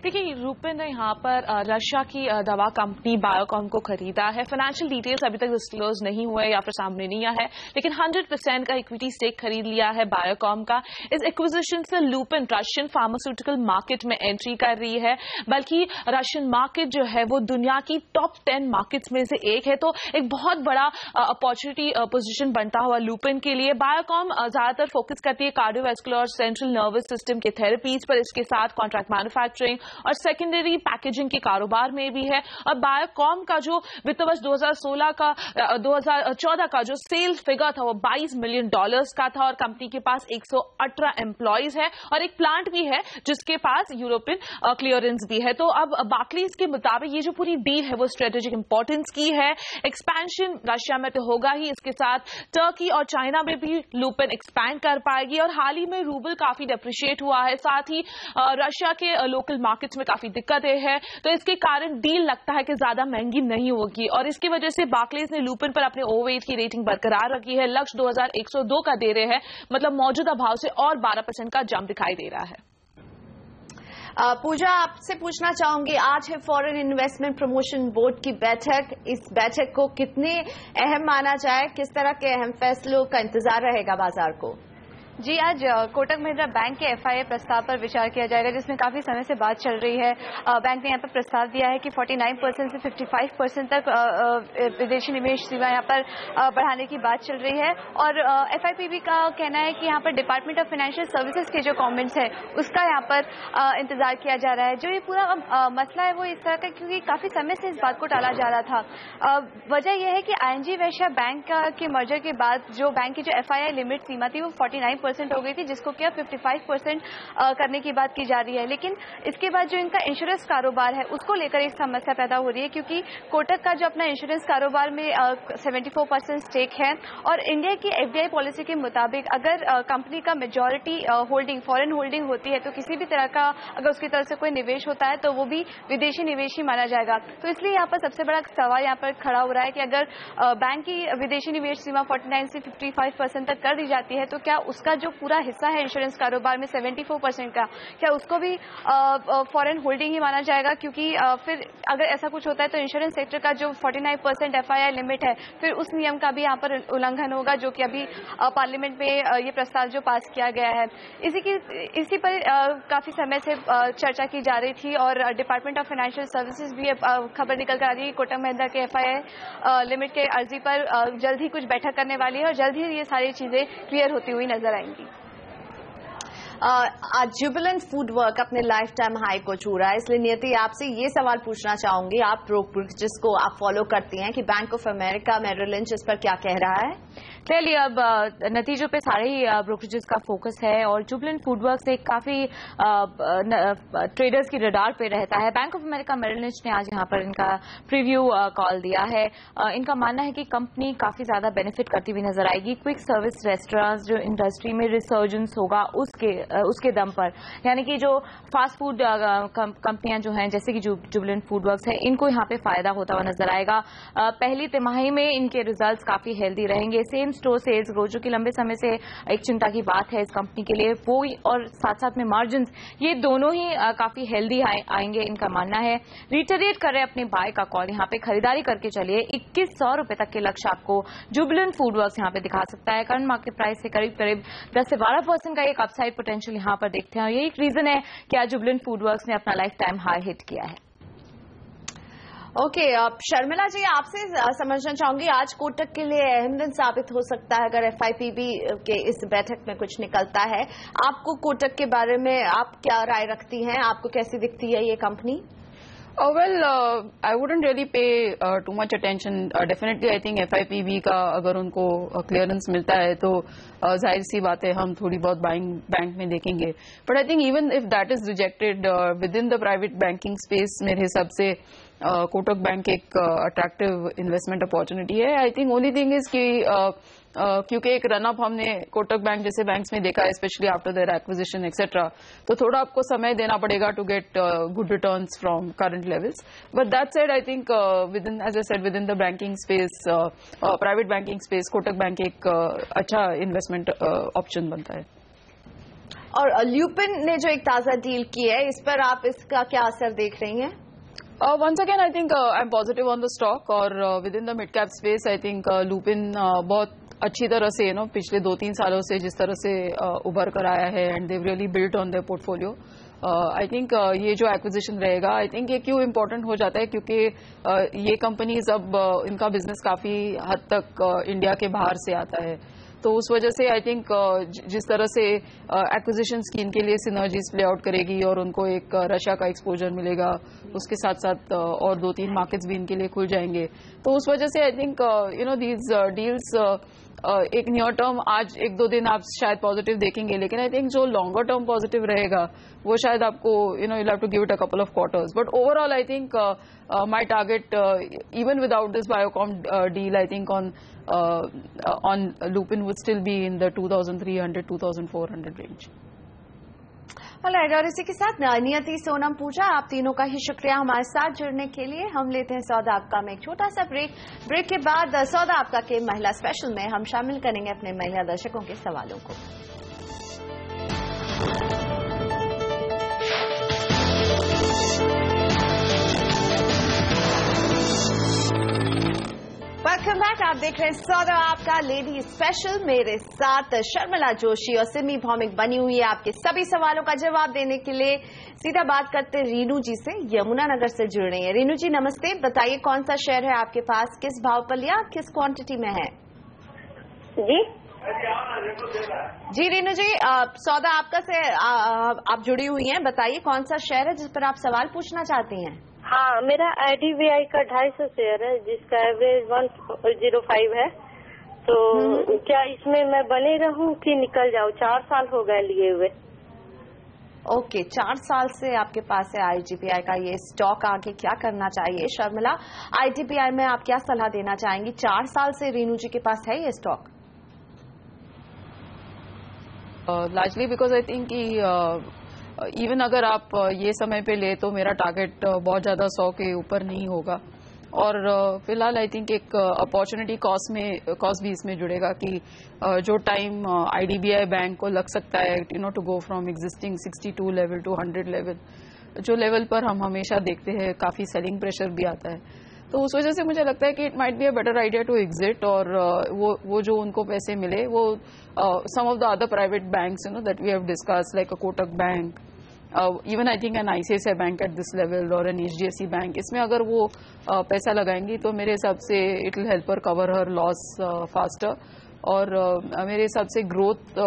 Speaker 7: देखिए, ल्यूपिन ने यहाँ पर रशिया की दवा कंपनी बायोकॉम को खरीदा है। फाइनेंशियल डिटेल्स अभी तक डिस्क्लोज नहीं हुए या फिर सामने नहीं आया है, लेकिन 100% का इक्विटी स्टेक खरीद लिया है बायोकॉम का। इस एक्विजिशन से ल्यूपिन रशियन फार्मास्यूटिकल मार्केट में एंट्री कर रही है, बल्कि रशियन मार्केट जो है वो दुनिया की टॉप 10 मार्केट्स में से एक है। तो एक बहुत बड़ा अपॉर्चुनिटी पोजीशन बनता हुआ ल्यूपिन के लिए। बायोकॉम ज्यादातर फोकस करती है कार्डियोवैस्कुलर और सेंट्रल नर्वस सिस्टम के थेरेपीज पर, इसके साथ कॉन्ट्रैक्ट मैन्युफैक्चरिंग और सेकेंडरी पैकेजिंग के कारोबार में भी है। और बायोकॉम का जो वित्त वर्ष 2014 का जो सेल्स फिगर था वो $22 मिलियन का था और कंपनी के पास 118 एम्प्लॉइज है और एक प्लांट भी है जिसके पास यूरोपियन क्लियरेंस भी है। तो अब बार्कलेज के मुताबिक ये जो पूरी डील है वो स्ट्रेटेजिक इंपॉर्टेंस की है। एक्सपेंशन रशिया में तो होगा ही, इसके साथ टर्की और चाइना में भी ल्यूपिन एक्सपैंड कर पाएगी। और हाल ही में रूबल काफी डेप्रिशिएट हुआ है, साथ ही रशिया के लोकल मार्केट्स में काफी दिक्कतें हैं, तो इसके कारण डील लगता है कि ज्यादा महंगी नहीं होगी। और इसकी वजह से बार्कलेज ने ल्यूपिन पर अपने ओवर की रेटिंग बरकरार रखी है। लक्ष्य 2102 का दे रहे हैं, मतलब मौजूदा भाव से और 12% का जंप दिखाई दे रहा है।
Speaker 1: पूजा, आपसे पूछना चाहूंगी, आज है फॉरेन इन्वेस्टमेंट प्रमोशन बोर्ड की बैठक। इस बैठक को कितने अहम माना जाए, किस तरह के अहम फैसलों का इंतजार रहेगा बाजार को?
Speaker 8: जी, आज कोटक महिंद्रा बैंक के एफआईए प्रस्ताव पर विचार किया जाएगा, जिसमें काफी समय से बात चल रही है। बैंक ने यहाँ पर प्रस्ताव दिया है कि 49% से 55% तक विदेशी निवेश सीमा यहाँ पर बढ़ाने की बात चल रही है। और एफआईपीबी का कहना है कि यहाँ पर डिपार्टमेंट ऑफ फाइनेंशियल सर्विसेज के जो कमेंट्स है उसका यहाँ पर इंतजार किया जा रहा है। जो ये पूरा मसला है वो इस तरह का, क्योंकि काफी समय से इस बात को टाला जा रहा था। वजह यह है कि आईएनजी वैश्य बैंक के मर्जर के बाद जो बैंक की जो एफआईआई लिमिट सीमा थी वो 49% हो गई थी, जिसको क्या 55% करने की बात की जा रही है। लेकिन इसके बाद जो इनका इंश्योरेंस कारोबार है उसको लेकर एक समस्या पैदा हो रही है, क्योंकि कोटक का जो अपना इंश्योरेंस कारोबार में 74% स्टेक है और इंडिया की एफडीआई पॉलिसी के मुताबिक अगर कंपनी का मेजॉरिटी होल्डिंग फॉरेन होल्डिंग होती है तो किसी भी तरह का अगर उसकी तरफ से कोई निवेश होता है तो वो भी विदेशी निवेश ही माना जाएगा। तो इसलिए यहाँ पर सबसे बड़ा सवाल यहाँ पर खड़ा हो रहा है कि अगर बैंक की विदेशी निवेश सीमा 49 से 55% तक कर दी जाती है तो क्या उसका जो पूरा हिस्सा है इंश्योरेंस कारोबार में 74% का, क्या उसको भी फॉरेन होल्डिंग ही माना जाएगा? क्योंकि फिर अगर ऐसा कुछ होता है तो इंश्योरेंस सेक्टर का जो 49% FII लिमिट है, फिर उस नियम का भी यहाँ पर उल्लंघन होगा, जो कि अभी पार्लियामेंट में ये प्रस्ताव जो पास किया गया है। इसी पर काफी समय से चर्चा की जा रही थी और डिपार्टमेंट ऑफ फाइनेंशियल सर्विसेज भी खबर निकल कर आ रही है कोटक महिंद्रा के FII लिमिट के अर्जी पर जल्द ही कुछ बैठक करने वाली है और जल्द ही ये सारी चीजें क्लियर होती हुई नजर आएंगी।
Speaker 1: आज जुबिलेंट फूडवर्क अपने लाइफ टाइम हाई को छू रहा है, इसलिए नियति आपसे ये सवाल पूछना चाहूंगी, आप ब्रोकरेज को आप फॉलो करती हैं कि Bank of America Merrill Lynch इस पर क्या कह रहा है?
Speaker 6: क्लियरली अब नतीजों पे सारे ही ब्रोकरेजेस का फोकस है और जुबिलेंट फूडवर्क से काफी ट्रेडर्स की रडार पे रहता है। Bank of America Merrill Lynch ने आज यहाँ पर इनका प्रीव्यू कॉल दिया है। इनका मानना है कि कंपनी काफी ज्यादा बेनिफिट करती हुई नजर आएगी। क्विक सर्विस रेस्टोरेंट्स जो इंडस्ट्री में रिसर्जेंस होगा उसके दम पर, यानी कि जो फास्ट फूड कंपनियां जो हैं जैसे कि जुबिलेंट फूडवर्क्स है, इनको यहाँ पे फायदा होता हुआ नजर आएगा। पहली तिमाही में इनके रिजल्ट्स काफी हेल्दी रहेंगे। सेम स्टोर सेल्स ग्रोथ जो कि लंबे समय से एक चिंता की बात है इस कंपनी के लिए, वो और साथ साथ में मार्जिन्स, ये दोनों ही काफी हेल्दी आएंगे, इनका मानना है। रिटरेट करें अपने बाय का कॉल, यहाँ पे खरीदारी करके चलिए। 2100 रुपए तक के लक्ष्य आपको जुबिलेंट फूडवर्क्स यहाँ पे दिखा सकता है। करंट मार्केट प्राइस से करीब 10 से 12% का एक अपसाइड पोटेंशियल यहाँ पर देखते हैं और यही एक रीजन है कि आज जुबिलेंट फूडवर्क्स ने अपना लाइफ टाइम हाई हिट किया है।
Speaker 1: ओके, अब शर्मिला जी आपसे समझना चाहूंगी, आज कोटक के लिए अहम दिन साबित हो सकता है अगर FIPB के इस बैठक में कुछ निकलता है। आपको कोटक के बारे में आप क्या राय रखती हैं, आपको कैसी दिखती है ये company?
Speaker 5: Well, I wouldn't really pay too much attention. Definitely, I think FIPB का अगर उनको क्लियरेंस मिलता है तो जाहिर सी बात है हम थोड़ी बहुत बाइंग बैंक में देखेंगे। But I think even if that is rejected with in the private banking space, मेरे हिसाब से कोटक बैंक एक अट्रैक्टिव इन्वेस्टमेंट अपॉर्चुनिटी है। I think only thing is कि क्योंकि एक रनअप हमने कोटक बैंक जैसे बैंक्स में देखा है, specially after their acquisition etcetera, तो थोड़ा आपको समय देना पड़ेगा to get good returns from current levels. But that said, I think within, as I said, within the banking space, private banking space, Kotak bank एक अच्छा investment option बनता है।
Speaker 1: और ल्यूपिन ने जो एक ताजा डील की है, इस पर आप इसका क्या असर देख रही हैं?
Speaker 5: Once again, I think I'm positive on the stock और within the mid cap space, I think Lupin बहुत अच्छी तरह से पिछले 2-3 सालों से जिस तरह से उभर कर आया है and they really built on their portfolio. I think ये जो एक्विजिशन रहेगा, आई थिंक ये क्यों इम्पोर्टेंट हो जाता है क्योंकि ये कंपनीज अब इनका बिजनेस काफी हद तक इंडिया के बाहर से आता है, तो उस वजह से आई थिंक जिस तरह से एक्विजिशन की इनके लिए सिनर्जीज प्ले आउट करेगी और उनको एक रशिया का एक्सपोजर मिलेगा, उसके साथ साथ और 2-3 मार्केट्स भी इनके लिए खुल जाएंगे, तो उस वजह से आई थिंक दीज डील्स एक नियर टर्म आज 1-2 दिन आप शायद पॉजिटिव देखेंगे, लेकिन आई थिंक जो लॉन्गर टर्म पॉजिटिव रहेगा वो शायद आपको you'll have to give it a couple of quarters. But overall, I think my target, even without this Biocom deal, I think on Lupin would still be in the 2,300-2,400 range.
Speaker 1: Alright, और इसी के साथ नियति, सोनम, पूजा, आप तीनों का ही शुक्रिया हमारे साथ जुड़ने के लिए। हम लेते हैं सौदा आपका में एक छोटा सा ब्रेक के बाद सौदा आपका के महिला स्पेशल में हम शामिल करेंगे अपने महिला दर्शकों के सवालों को। वेलकम बैक, आप देख रहे हैं सौदा आपका लेडी स्पेशल। मेरे साथ शर्मिला जोशी और सिमी भौमिक बनी हुई है आपके सभी सवालों का जवाब देने के लिए। सीधा बात करते रीनू जी से, यमुनानगर से जुड़ रही है। रीनू जी नमस्ते, बताइए कौन सा शेयर है आपके पास, किस भाव पर लिया, किस क्वांटिटी में है? जी रीनू जी, सौदा आपका से आप जुड़ी हुई हैं, बताइए कौन सा शेयर है जिस पर आप सवाल पूछना चाहती हैं?
Speaker 9: हाँ, मेरा IDBI का 250 शेयर है जिसका एवरेज 105 है, तो क्या इसमें मैं बने रहूं कि निकल जाऊं? 4 साल हो गए लिए हुए।
Speaker 1: ओके, 4 साल से आपके पास है IDBI का ये स्टॉक, आगे क्या करना चाहिए? शर्मिला, IDBI में आप क्या सलाह देना चाहेंगी? 4 साल से रीनू जी के पास है ये stock?
Speaker 5: Largely because I think कि इवन अगर आप ये समय पे ले तो मेरा टारगेट बहुत ज्यादा 100 के ऊपर नहीं होगा। और फिलहाल आई थिंक एक अपॉर्चुनिटी कॉस्ट भी इसमें जुड़ेगा कि जो टाइम IDBI बैंक को लग सकता है to go from existing 62 level to 100 level, जो लेवल पर हम हमेशा देखते हैं काफी सेलिंग प्रेशर भी आता है, तो उस वजह से मुझे लगता है कि it might be a better idea to exit. और वो जो उनको पैसे मिले वो some of the other private banks that we have discuss like a Kotak bank, even I think an ICICI bank at this level और एन HDFC बैंक, इसमें अगर वो पैसा लगाएंगी तो मेरे हिसाब से it will help her cover her loss faster. और मेरे हिसाब से ग्रोथ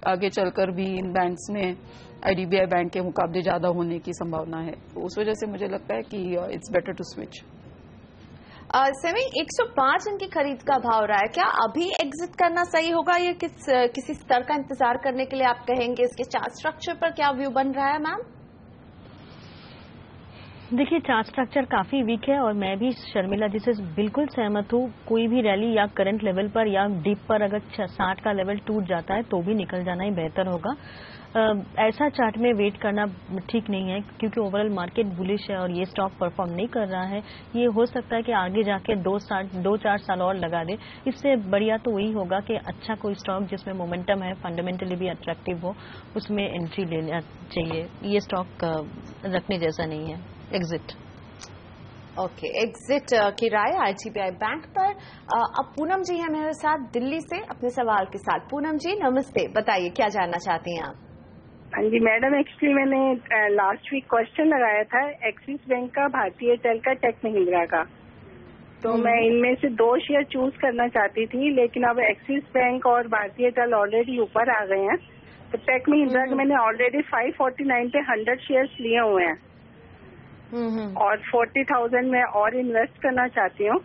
Speaker 5: आगे चलकर भी इन बैंक्स में IDBI बैंक के मुकाबले ज्यादा होने की संभावना है, तो उस वजह से मुझे लगता है कि इट्स बेटर टू स्विच।
Speaker 1: सेमी 105 इनकी खरीद का भाव रहा है, क्या अभी एग्जिट करना सही होगा या किसी स्तर का इंतजार करने के लिए आप कहेंगे? इसके चार्ट स्ट्रक्चर पर क्या व्यू बन रहा है मैम?
Speaker 2: देखिए, चार्ट स्ट्रक्चर काफी वीक है और मैं भी शर्मिला जी से बिल्कुल सहमत हूँ। कोई भी रैली या करंट लेवल पर या डीप पर अगर 60 का लेवल टूट जाता है तो भी निकल जाना ही बेहतर होगा। ऐसा चार्ट में वेट करना ठीक नहीं है क्योंकि ओवरऑल मार्केट बुलिश है और ये स्टॉक परफॉर्म नहीं कर रहा है। ये हो सकता है कि आगे जाके 2-4 साल और लगा दे। इससे बढ़िया तो वही होगा कि अच्छा कोई स्टॉक जिसमें मोमेंटम है, फंडामेंटली भी अट्रैक्टिव हो, उसमें एंट्री लेना चाहिए। ये स्टॉक रखने जैसा नहीं है। एग्जिट।
Speaker 1: ओके, एग्जिट की राय IDBI बैंक पर। अब पूनम जी है मेरे साथ दिल्ली से अपने सवाल के साथ। पूनम जी नमस्ते, बताइए क्या जानना चाहती हैं आप?
Speaker 10: हाँ जी मैडम, एक्चुअली मैंने लास्ट वीक क्वेश्चन लगाया था एक्सिस बैंक का, भारतीय एयरटेल का, टेक महिंद्रा का, तो मैं इनमें से 2 शेयर चूज करना चाहती थी, लेकिन अब एक्सिस बैंक और भारतीय एयरटेल ऑलरेडी ऊपर आ गए हैं, तो टेक महिंद्रा के मैंने ऑलरेडी 549 पे 100 शेयर्स लिए हुए हैं और 40,000 में और इन्वेस्ट करना चाहती हूँ।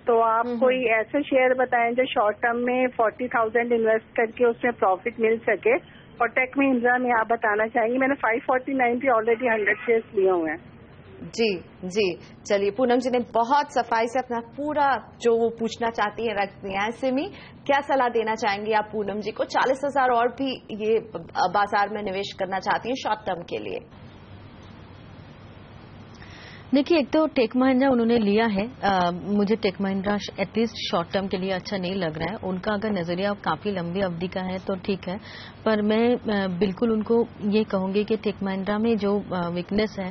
Speaker 10: तो आप कोई ऐसे शेयर बताएं जो शॉर्ट टर्म में 40,000 इन्वेस्ट करके उसमें प्रॉफिट मिल सके। और टेक महिंद्रा में आप बताना चाहिए, मैंने 549 पे ऑलरेडी 100 शेयर्स लिए हुए हैं।
Speaker 1: जी, चलिए पूनम जी ने बहुत सफाई से अपना पूरा जो वो पूछना चाहती है रख दिया है। सिमी, क्या सलाह देना चाहेंगी आप पूनम जी को? 40,000 और भी ये बाजार में निवेश करना चाहती हैं शॉर्ट टर्म के लिए।
Speaker 2: देखिए, एक तो टेक महिंद्रा उन्होंने लिया है, मुझे Tech Mahindra at least short term के लिए अच्छा नहीं लग रहा है। उनका अगर नजरिया काफी लंबी अवधि का है तो ठीक है, पर मैं बिल्कुल उनको ये कहूंगी कि टेक महिंद्रा में जो वीकनेस है,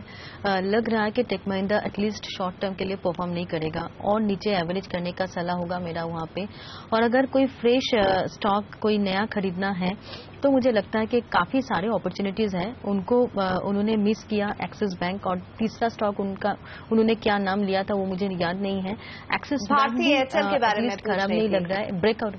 Speaker 2: लग रहा है कि Tech Mahindra at least short term के लिए परफॉर्म नहीं करेगा और नीचे एवरेज करने का सलाह होगा मेरा वहां पे। और अगर कोई फ्रेश स्टॉक कोई नया खरीदना है तो मुझे लगता है कि काफी सारे अपॉर्चुनिटीज हैं, उनको उन्होंने मिस किया एक्सिस बैंक। और तीसरा स्टॉक उन्होंने क्या नाम लिया था वो मुझे याद नहीं है। एक्सिस
Speaker 1: भारतीय एयरटेल के बारे में
Speaker 2: खराब नहीं लग रहा है, ब्रेकआउट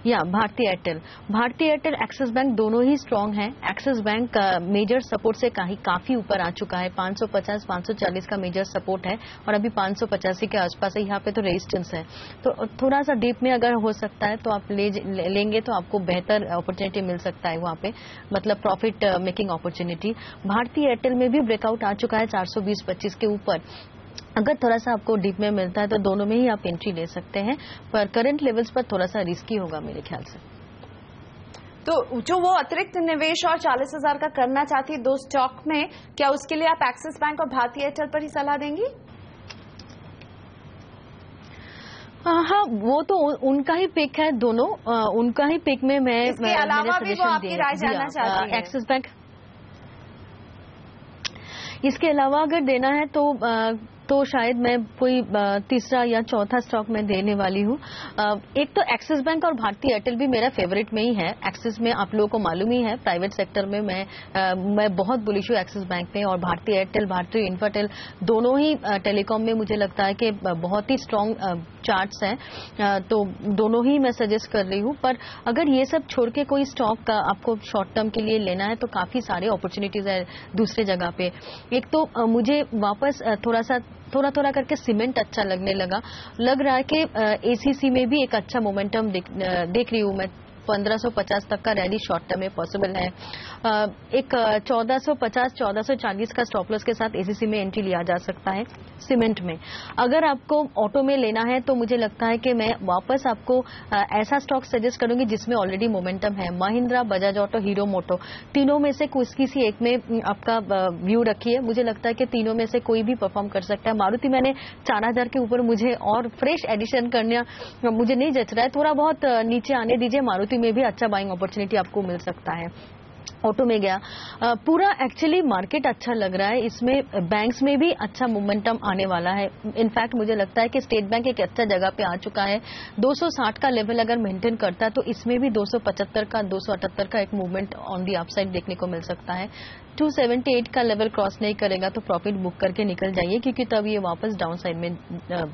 Speaker 2: या भारतीय एयरटेल एक्सिस बैंक दोनों ही स्ट्रांग हैं। एक्सिस बैंक मेजर सपोर्ट से काफी ऊपर आ चुका है, 550-540 का मेजर सपोर्ट है और अभी 585 के आसपास है। यहाँ पे तो रेजिस्टेंस है, तो थोड़ा सा डीप में अगर हो सकता है तो आप लेंगे तो आपको बेहतर अपॉर्चुनिटी मिल सकता है वहाँ पे, मतलब प्रॉफिट मेकिंग अपॉर्चुनिटी। भारतीय एयरटेल में भी ब्रेकआउट आ चुका है 420-25 के ऊपर। अगर थोड़ा सा आपको डीप में मिलता है तो दोनों में ही आप एंट्री ले सकते हैं, पर करंट लेवल्स पर थोड़ा सा रिस्की होगा मेरे ख्याल से।
Speaker 1: तो जो वो अतिरिक्त निवेश और 40,000 का करना चाहती है 2 स्टॉक में, क्या उसके लिए आप एक्सिस बैंक और भारतीय एयरटेल पर ही सलाह देंगी?
Speaker 2: हाँ, वो तो उनका ही पिक है, दोनों उनका ही पिक में मैं
Speaker 1: इसके अलावा भी वो आपकी राय जानना चाहती है।
Speaker 2: एक्सिस बैंक, इसके अलावा अगर देना है तो शायद मैं कोई तीसरा या चौथा स्टॉक में देने वाली हूँ। एक तो एक्सिस बैंक और भारतीय एयरटेल भी मेरा फेवरेट में ही है। एक्सिस में आप लोगों को मालूम ही है, प्राइवेट सेक्टर में मैं बहुत बुलिश हूँ एक्सिस बैंक में। और भारतीय एयरटेल, भारतीय इन्फाटेल दोनों ही टेलीकॉम में मुझे लगता है कि बहुत ही स्ट्रांग चार्ट्स हैं, तो दोनों ही मैं सजेस्ट कर रही हूँ। पर अगर ये सब छोड़ के कोई स्टॉक आपको शॉर्ट टर्म के लिए लेना है तो काफी सारे अपॉर्चुनिटीज है दूसरे जगह पे। एक तो मुझे वापस थोड़ा करके सीमेंट अच्छा लगने लग रहा है कि एसीसी में भी एक अच्छा मोमेंटम देख रही हूँ मैं 1550 तक का रैली शॉर्ट टर्म में पॉसिबल है। एक 1450 1440 का स्टॉप लॉस के साथ एसीसी में एंट्री लिया जा सकता है। सीमेंट में अगर आपको ऑटो में लेना है तो मुझे लगता है कि मैं वापस आपको ऐसा स्टॉक सजेस्ट करूंगी जिसमें ऑलरेडी मोमेंटम है। महिंद्रा, बजाज ऑटो, हीरो मोटो, तीनों में से किसी एक में आपका व्यू रखिए। मुझे लगता है कि तीनों में से कोई भी परफॉर्म कर सकता है। मारुति मैंने 4000 के ऊपर मुझे और फ्रेश एडिशन करना मुझे नहीं जच रहा है, थोड़ा बहुत नीचे आने दीजिए। मारुति में भी अच्छा बाइंग अपॉर्चुनिटी आपको मिल सकता है। ऑटो में गया पूरा एक्चुअली मार्केट अच्छा लग रहा है। इसमें बैंक्स में भी अच्छा मोमेंटम आने वाला है। इनफैक्ट मुझे लगता है कि स्टेट बैंक एक अच्छा जगह पे आ चुका है। 260 का लेवल अगर मेंटेन करता है तो इसमें भी 275 का 278 का एक मूवमेंट ऑन दी अपसाइड देखने को मिल सकता है। 278 का लेवल क्रॉस नहीं करेगा तो प्रॉफिट बुक करके निकल जाइए, क्योंकि तब ये वापस डाउन साइड में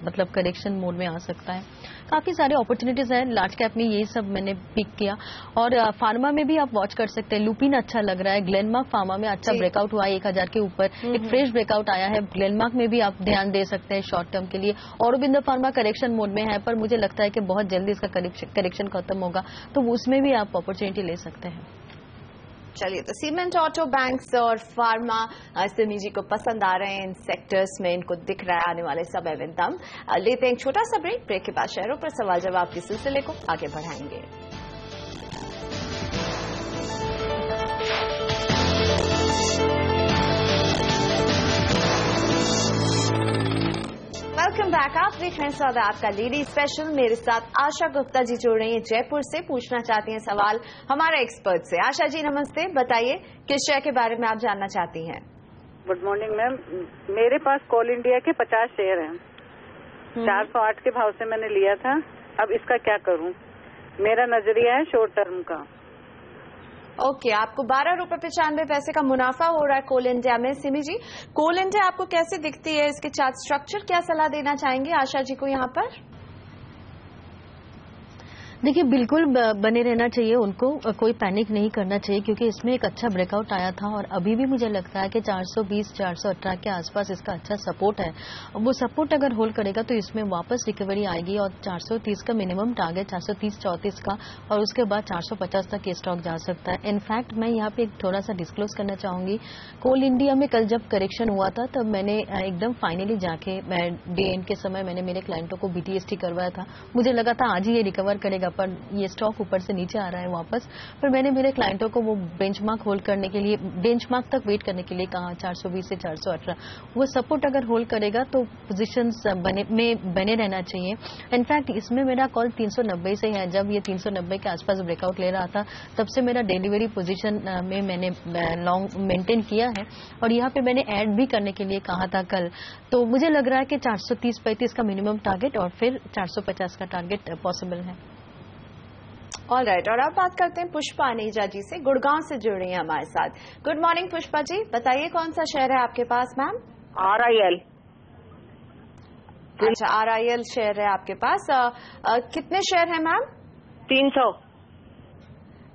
Speaker 2: मतलब करेक्शन मोड में आ सकता है। काफी सारे अपॉर्चुनिटीज हैं लार्ज कैप में, ये सब मैंने पिक किया। और फार्मा में भी आप वॉच कर सकते हैं। लुपिन अच्छा लग रहा है। ग्लेनमार्क फार्मा में अच्छा ब्रेकआउट हुआ है 1000 के ऊपर, एक फ्रेश ब्रेकआउट आया है। ग्लेनमार्क में भी आप ध्यान दे सकते हैं शॉर्ट टर्म के लिए। औरोबिंदो फार्मा करेक्शन मोड में है, पर मुझे लगता है कि बहुत जल्दी इसका करेक्शन खत्म होगा, तो उसमें भी आप अपॉर्चुनिटी ले सकते हैं।
Speaker 1: चलिए, तो सीमेंट, ऑटो, बैंक्स और फार्मा सिमी जी को पसंद आ रहे हैं इन सेक्टर्स में, इनको दिख रहा है आने वाले समय में दम। लेते हैं एक छोटा सा ब्रेक। ब्रेक के बाद शहरों पर सवाल जवाब के सिलसिले को आगे बढ़ाएंगे। Welcome back. आप देख रहे हैं सवाल का लेडी स्पेशल। मेरे साथ आशा गुप्ता जी जुड़ रही हैं जयपुर से, पूछना चाहती हैं सवाल हमारे एक्सपर्ट से। आशा जी नमस्ते, बताइए किस शेयर के बारे में आप जानना चाहती हैं?
Speaker 11: Good morning ma'am. मेरे पास कोल इंडिया के 50 शेयर हैं। 408 के भाव से मैंने लिया था। अब इसका क्या करूं? मेरा नजरिया है शॉर्ट टर्म का।
Speaker 1: ओके, आपको 12 रुपए 95 पैसे का मुनाफा हो रहा है कोल इंडिया में। सिमी जी, कोल इंडिया आपको कैसे दिखती है? इसके चार्ट स्ट्रक्चर क्या सलाह देना चाहेंगे आशा जी को यहाँ पर?
Speaker 2: देखिए, बिल्कुल बने रहना चाहिए उनको, कोई पैनिक नहीं करना चाहिए, क्योंकि इसमें एक अच्छा ब्रेकआउट आया था और अभी भी मुझे लगता है कि 420 418 के आसपास इसका अच्छा सपोर्ट है। वो सपोर्ट अगर होल्ड करेगा तो इसमें वापस रिकवरी आएगी और 430 का मिनिमम टारगेट 430-34 का, और उसके बाद 450 तक ये स्टॉक जा सकता है। इनफैक्ट मैं यहाँ पे थोड़ा सा डिस्क्लोज करना चाहूंगी, कोल इंडिया में कल जब करेक्शन हुआ था तब मैंने एकदम फाइनली जाके डे एंड के समय मैंने मेरे क्लाइंटों को BTST करवाया था। मुझे लगा था आज ही ये रिकवर करेगा, पर ये स्टॉक ऊपर से नीचे आ रहा है वापस। पर मैंने मेरे क्लाइंटों को वो बेंचमार्क होल्ड करने के लिए, बेंचमार्क तक वेट करने के लिए कहा, 420 से 418। वो सपोर्ट अगर होल्ड करेगा तो पोजीशंस बने रहना चाहिए। इनफैक्ट इसमें मेरा कॉल 390 से है। जब ये 390 के आसपास ब्रेकआउट ले रहा था तब से मेरा डिलीवरी पोजीशन में मैंने लॉन्ग मेंटेन किया है, और यहाँ पे मैंने ऐड भी करने के लिए कहा था कल। तो मुझे लग रहा है कि 430-35 का मिनिमम टारगेट और फिर 450 का टारगेट पॉसिबल है।
Speaker 1: ऑलराइट, और अब बात करते हैं पुष्पा अनीजा जी से, गुड़गांव से जुड़ रही हैं हमारे साथ। गुड मॉर्निंग पुष्पा जी, बताइए कौन सा शेयर है आपके पास मैम?
Speaker 11: RIL।
Speaker 1: अच्छा, RIL शेयर है आपके पास। कितने शेयर हैं मैम?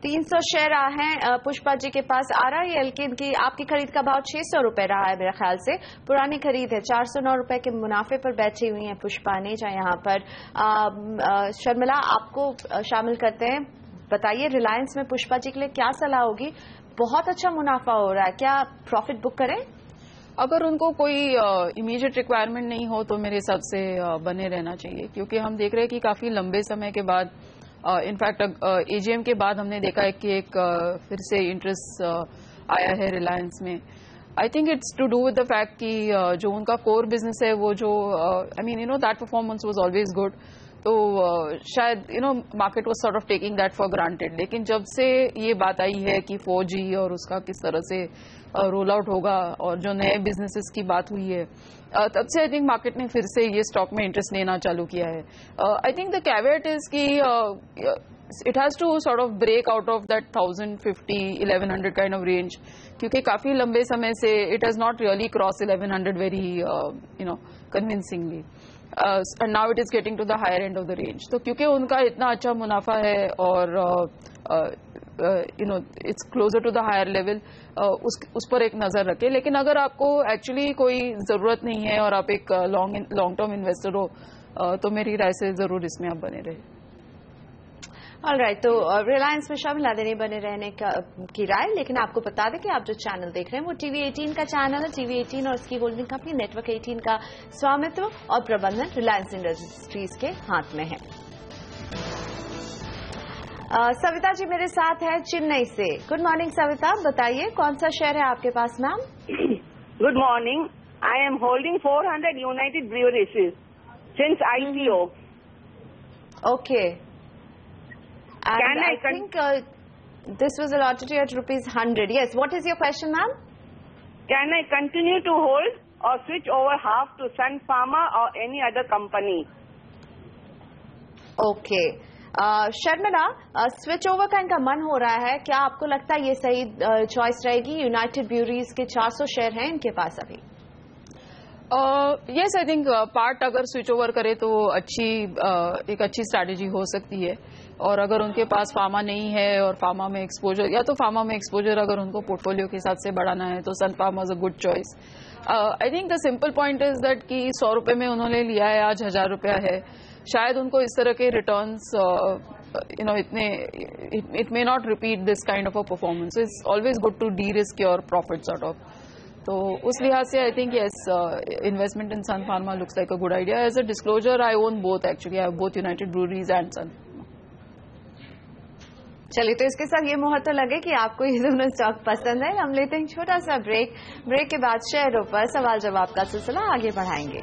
Speaker 1: 300 शेयर हैं पुष्पा जी के पास RIL के। इनकी आपकी खरीद का भाव 600 रुपए रहा है मेरे ख्याल से, पुरानी खरीद है। 409 रुपए के मुनाफे पर बैठी हुई हैं पुष्पा अनीजा यहाँ पर। शर्मिला, आपको शामिल करते हैं। बताइए रिलायंस में पुष्पा जी के लिए क्या सलाह होगी? बहुत अच्छा मुनाफा हो रहा है, क्या प्रॉफिट बुक करें?
Speaker 5: अगर उनको कोई इमीडिएट रिक्वायरमेंट नहीं हो तो मेरे हिसाब से बने रहना चाहिए, क्योंकि हम देख रहे हैं कि काफी लंबे समय के बाद, इनफैक्ट AGM के बाद हमने देखा है कि एक फिर से इंटरेस्ट आया है रिलायंस में। I think it's to do with the fact कि जो उनका कोर बिजनेस है वो जो I mean that performance was always good. तो शायद market was sort of taking that for granted, लेकिन जब से ये बात आई है कि 4G और उसका किस तरह से रोल आउट होगा और जो नए बिजनेसेस की बात हुई है, तब से आई थिंक मार्केट ने फिर से ये स्टॉक में इंटरेस्ट लेना चालू किया है। आई थिंक द कैवेट इज कि it has to sort of break out of that 1050-1100 kind of range, क्योंकि काफी लंबे समय से it has not really crossed 1100 very convincingly, and now it is getting to the higher end of the range. तो क्योंकि उनका इतना अच्छा मुनाफा है और it's closer to the higher level, उस पर एक नजर रखें। लेकिन अगर आपको एक्चुअली कोई जरूरत नहीं है और आप एक लॉन्ग टर्म इन्वेस्टर हो तो मेरी राय से जरूर इसमें आप बने रहे।
Speaker 1: ऑलराइट, तो रिलायंस में शामिल नहीं बने रहने की राय, लेकिन आपको बता दें कि आप जो चैनल देख रहे हैं वो टीवी 18 का चैनल है। टीवी 18 और उसकी होल्डिंग कंपनी नेटवर्क 18 का स्वामित्व और प्रबंधन रिलायंस इंडस्ट्रीज के हाथ में है। सविता जी मेरे साथ है चेन्नई से। गुड मॉर्निंग सविता, बताइए कौन सा शेयर है आपके पास ma'am?
Speaker 12: Good morning, I am holding 400 United Breweries since IPO.
Speaker 1: Okay. And I think this was allotted at ₹100. Yes. What is your question, ma'am?
Speaker 12: Can I continue to hold or switch over half to Sun Pharma or any other company?
Speaker 1: Okay. Sharmila, switch over का इनका मन हो रहा है, क्या आपको लगता है ये सही चॉइस रहेगी? यूनाइटेड ब्रूअरीज के 400 शेयर हैं इनके पास अभी।
Speaker 5: यस, आई थिंक पार्ट अगर स्विच ओवर करे तो एक अच्छी स्ट्रैटेजी हो सकती है। और अगर उनके पास फार्मा नहीं है और फार्मा में एक्सपोजर, या तो फार्मा में एक्सपोजर अगर उनको पोर्टफोलियो के हिसाब से बढ़ाना है तो Sun Pharma is a good choice. I think the simple point is that कि 100 रुपए में उन्होंने लिया है, आज 1000 रुपया है। शायद उनको इस तरह के returns it may not repeat this kind of a performance. It's always good to derisk your profit sort of. तो उस लिहाज से I think yes, investment in Sun Pharma looks like a good idea. As a disclosure I own both, actually I have both United Breweries and Sun.
Speaker 1: चलिए, तो इसके साथ ये मोहर तो लगे कि आपको ये दोनों स्टॉक पसंद है। हम लेते हैं छोटा सा ब्रेक के बाद शेयरों पर सवाल जवाब का सिलसिला आगे बढ़ाएंगे।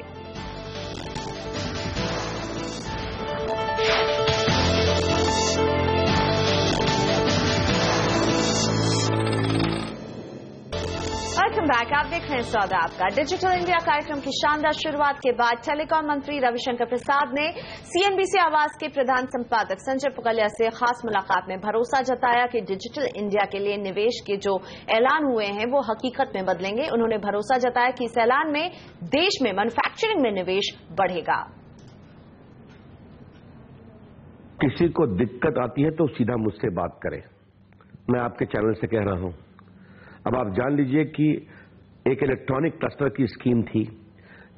Speaker 1: वेलकम बैक, आप देख रहे हैं सौदा आपका। डिजिटल इंडिया कार्यक्रम की शानदार शुरुआत के बाद टेलीकॉम मंत्री रविशंकर प्रसाद ने CNBC आवाज के प्रधान संपादक संजय पुगलिया से खास मुलाकात में भरोसा जताया कि डिजिटल इंडिया के लिए निवेश के जो ऐलान हुए हैं वो हकीकत में बदलेंगे। उन्होंने भरोसा जताया कि इस ऐलान में देश में मैन्युफैक्चरिंग में निवेश बढ़ेगा।
Speaker 13: किसी को दिक्कत आती है तो सीधा मुझसे बात करें, मैं आपके चैनल से कह रहा हूं। अब आप जान लीजिए कि एक इलेक्ट्रॉनिक क्लस्टर की स्कीम थी।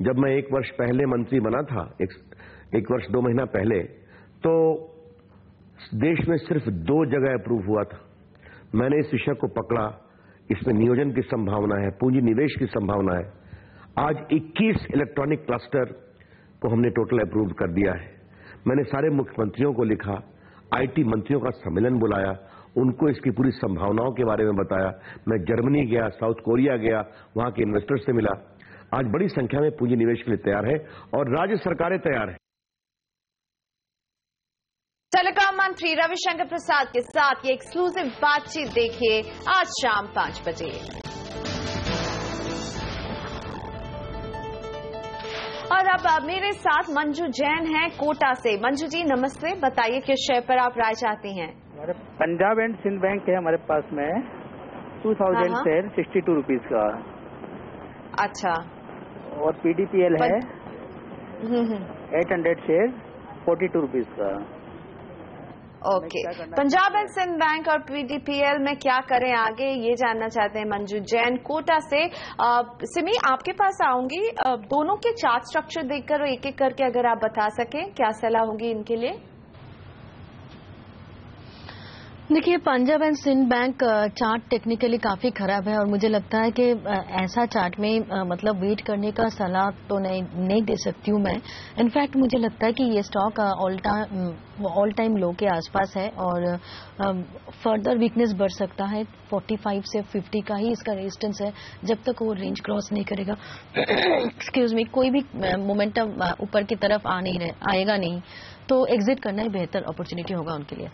Speaker 13: जब मैं 1 वर्ष पहले मंत्री बना था, एक वर्ष 2 महीना पहले, तो देश में सिर्फ 2 जगह अप्रूव हुआ था। मैंने इस विषय को पकड़ा, इसमें नियोजन की संभावना है, पूंजी निवेश की संभावना है। आज 21 इलेक्ट्रॉनिक क्लस्टर को हमने टोटल अप्रूव कर दिया है। मैंने सारे मुख्यमंत्रियों को लिखा, IT मंत्रियों का सम्मेलन बुलाया, उनको इसकी पूरी संभावनाओं के बारे में बताया। मैं जर्मनी गया, साउथ कोरिया गया, वहां के इन्वेस्टर्स से मिला। आज बड़ी संख्या में पूंजी निवेश के लिए तैयार है और राज्य सरकारें तैयार है।
Speaker 1: टेलीकॉम मंत्री रविशंकर प्रसाद के साथ ये एक्सक्लूसिव बातचीत देखिए आज शाम 5 बजे। और अब मेरे साथ मंजू जैन हैं कोटा से। मंजू जी नमस्ते, बताइए किस शेयर पर आप राय चाहती हैं?
Speaker 14: हमारे पंजाब एंड सिंध बैंक है हमारे पास में 2000 शेयर 62 रुपीज का।
Speaker 1: अच्छा।
Speaker 14: और PDPL है 800 शेयर 42 रुपीज का।
Speaker 1: Okay, Punjab and Sind bank और PDPL में क्या करें आगे, ये जानना चाहते हैं मंजू जैन कोटा से। सिमी आपके पास आऊंगी, दोनों के चार्ट स्ट्रक्चर देखकर एक एक करके अगर आप बता सकें क्या सलाह होगी इनके लिए।
Speaker 2: देखिए, Punjab and Sind bank chart technically काफी खराब है और मुझे लगता है कि ऐसा चार्ट में मतलब वेट करने का सलाह तो नहीं दे सकती हूँ मैं। इनफैक्ट मुझे लगता है कि ये स्टॉक ऑल टाइम लो के आसपास है और फर्दर वीकनेस बढ़ सकता है। 45 से 50 का ही इसका रेजिस्टेंस है, जब तक वो रेंज क्रॉस नहीं करेगा एक्सक्यूज मी, कोई भी मोमेंटम ऊपर की तरफ आएगा नहीं, तो एग्जिट करना ही बेहतर अपॉर्चुनिटी होगा उनके लिए।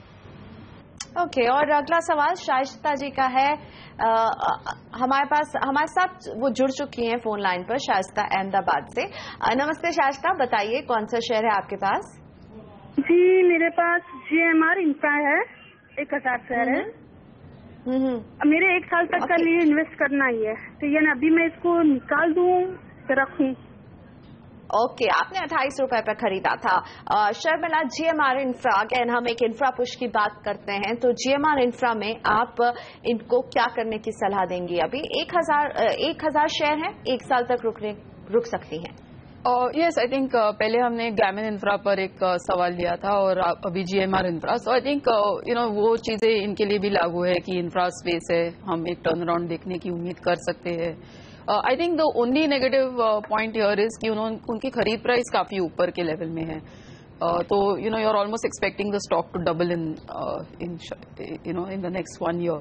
Speaker 1: ओके, और अगला सवाल शाइस्ता जी का है। हमारे साथ वो जुड़ चुकी हैं फोन लाइन पर, शाइस्ता अहमदाबाद से। नमस्ते शाइस्ता, बताइए कौन सा शेयर है आपके पास?
Speaker 15: जी मेरे पास GMR इंफ्रा है, 1000 शेयर है। मेरे 1 साल तक के लिए इन्वेस्ट करना ही है, तो ये अभी मैं इसको निकाल दूं तो रखूं?
Speaker 1: ओके, आपने 28 रुपए पर खरीदा था। शर्मिला, GMR इंफ्रा, अगेन हम एक इंफ्रा पुश की बात करते हैं, तो GMR इंफ्रा में आप इनको क्या करने की सलाह देंगी? अभी 1000 शेयर है, 1 साल तक रुक सकती हैं।
Speaker 5: यस, आई थिंक पहले हमने ग्रामीण इंफ्रा पर एक सवाल लिया था और अभी GMR infra. So I think वो चीजें इनके लिए भी लागू है कि इंफ्रा स्पेस है, हम एक टर्न अराउंड देखने की उम्मीद कर सकते हैं. आई think the only negative point here is कि उनकी खरीद प्राइस काफी ऊपर के लेवल में है. तो you are almost expecting the stock to double in the next 1 year.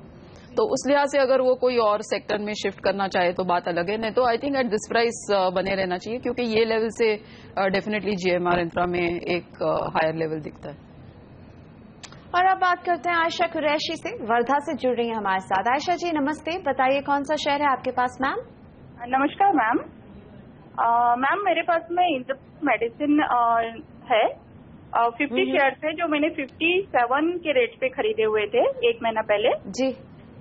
Speaker 5: तो उस लिहाज से अगर वो कोई और सेक्टर में शिफ्ट करना चाहे तो बात अलग है, नहीं तो I think at this price बने रहना चाहिए, क्योंकि ये लेवल से डेफिनेटली GMR इंफ्रा में एक हायर लेवल दिखता है.
Speaker 1: और अब बात करते हैं आयशा कुरैशी से, वर्धा से जुड़ रही हैं हमारे साथ. आयशा जी नमस्ते, बताइए कौन सा शेयर है आपके पास मैम?
Speaker 16: नमस्कार मैम. मैम मेरे पास में मेडिसिन है 50 शेयर्स है जो मैंने 57 के रेट पे खरीदे हुए थे 1 महीना पहले.
Speaker 1: जी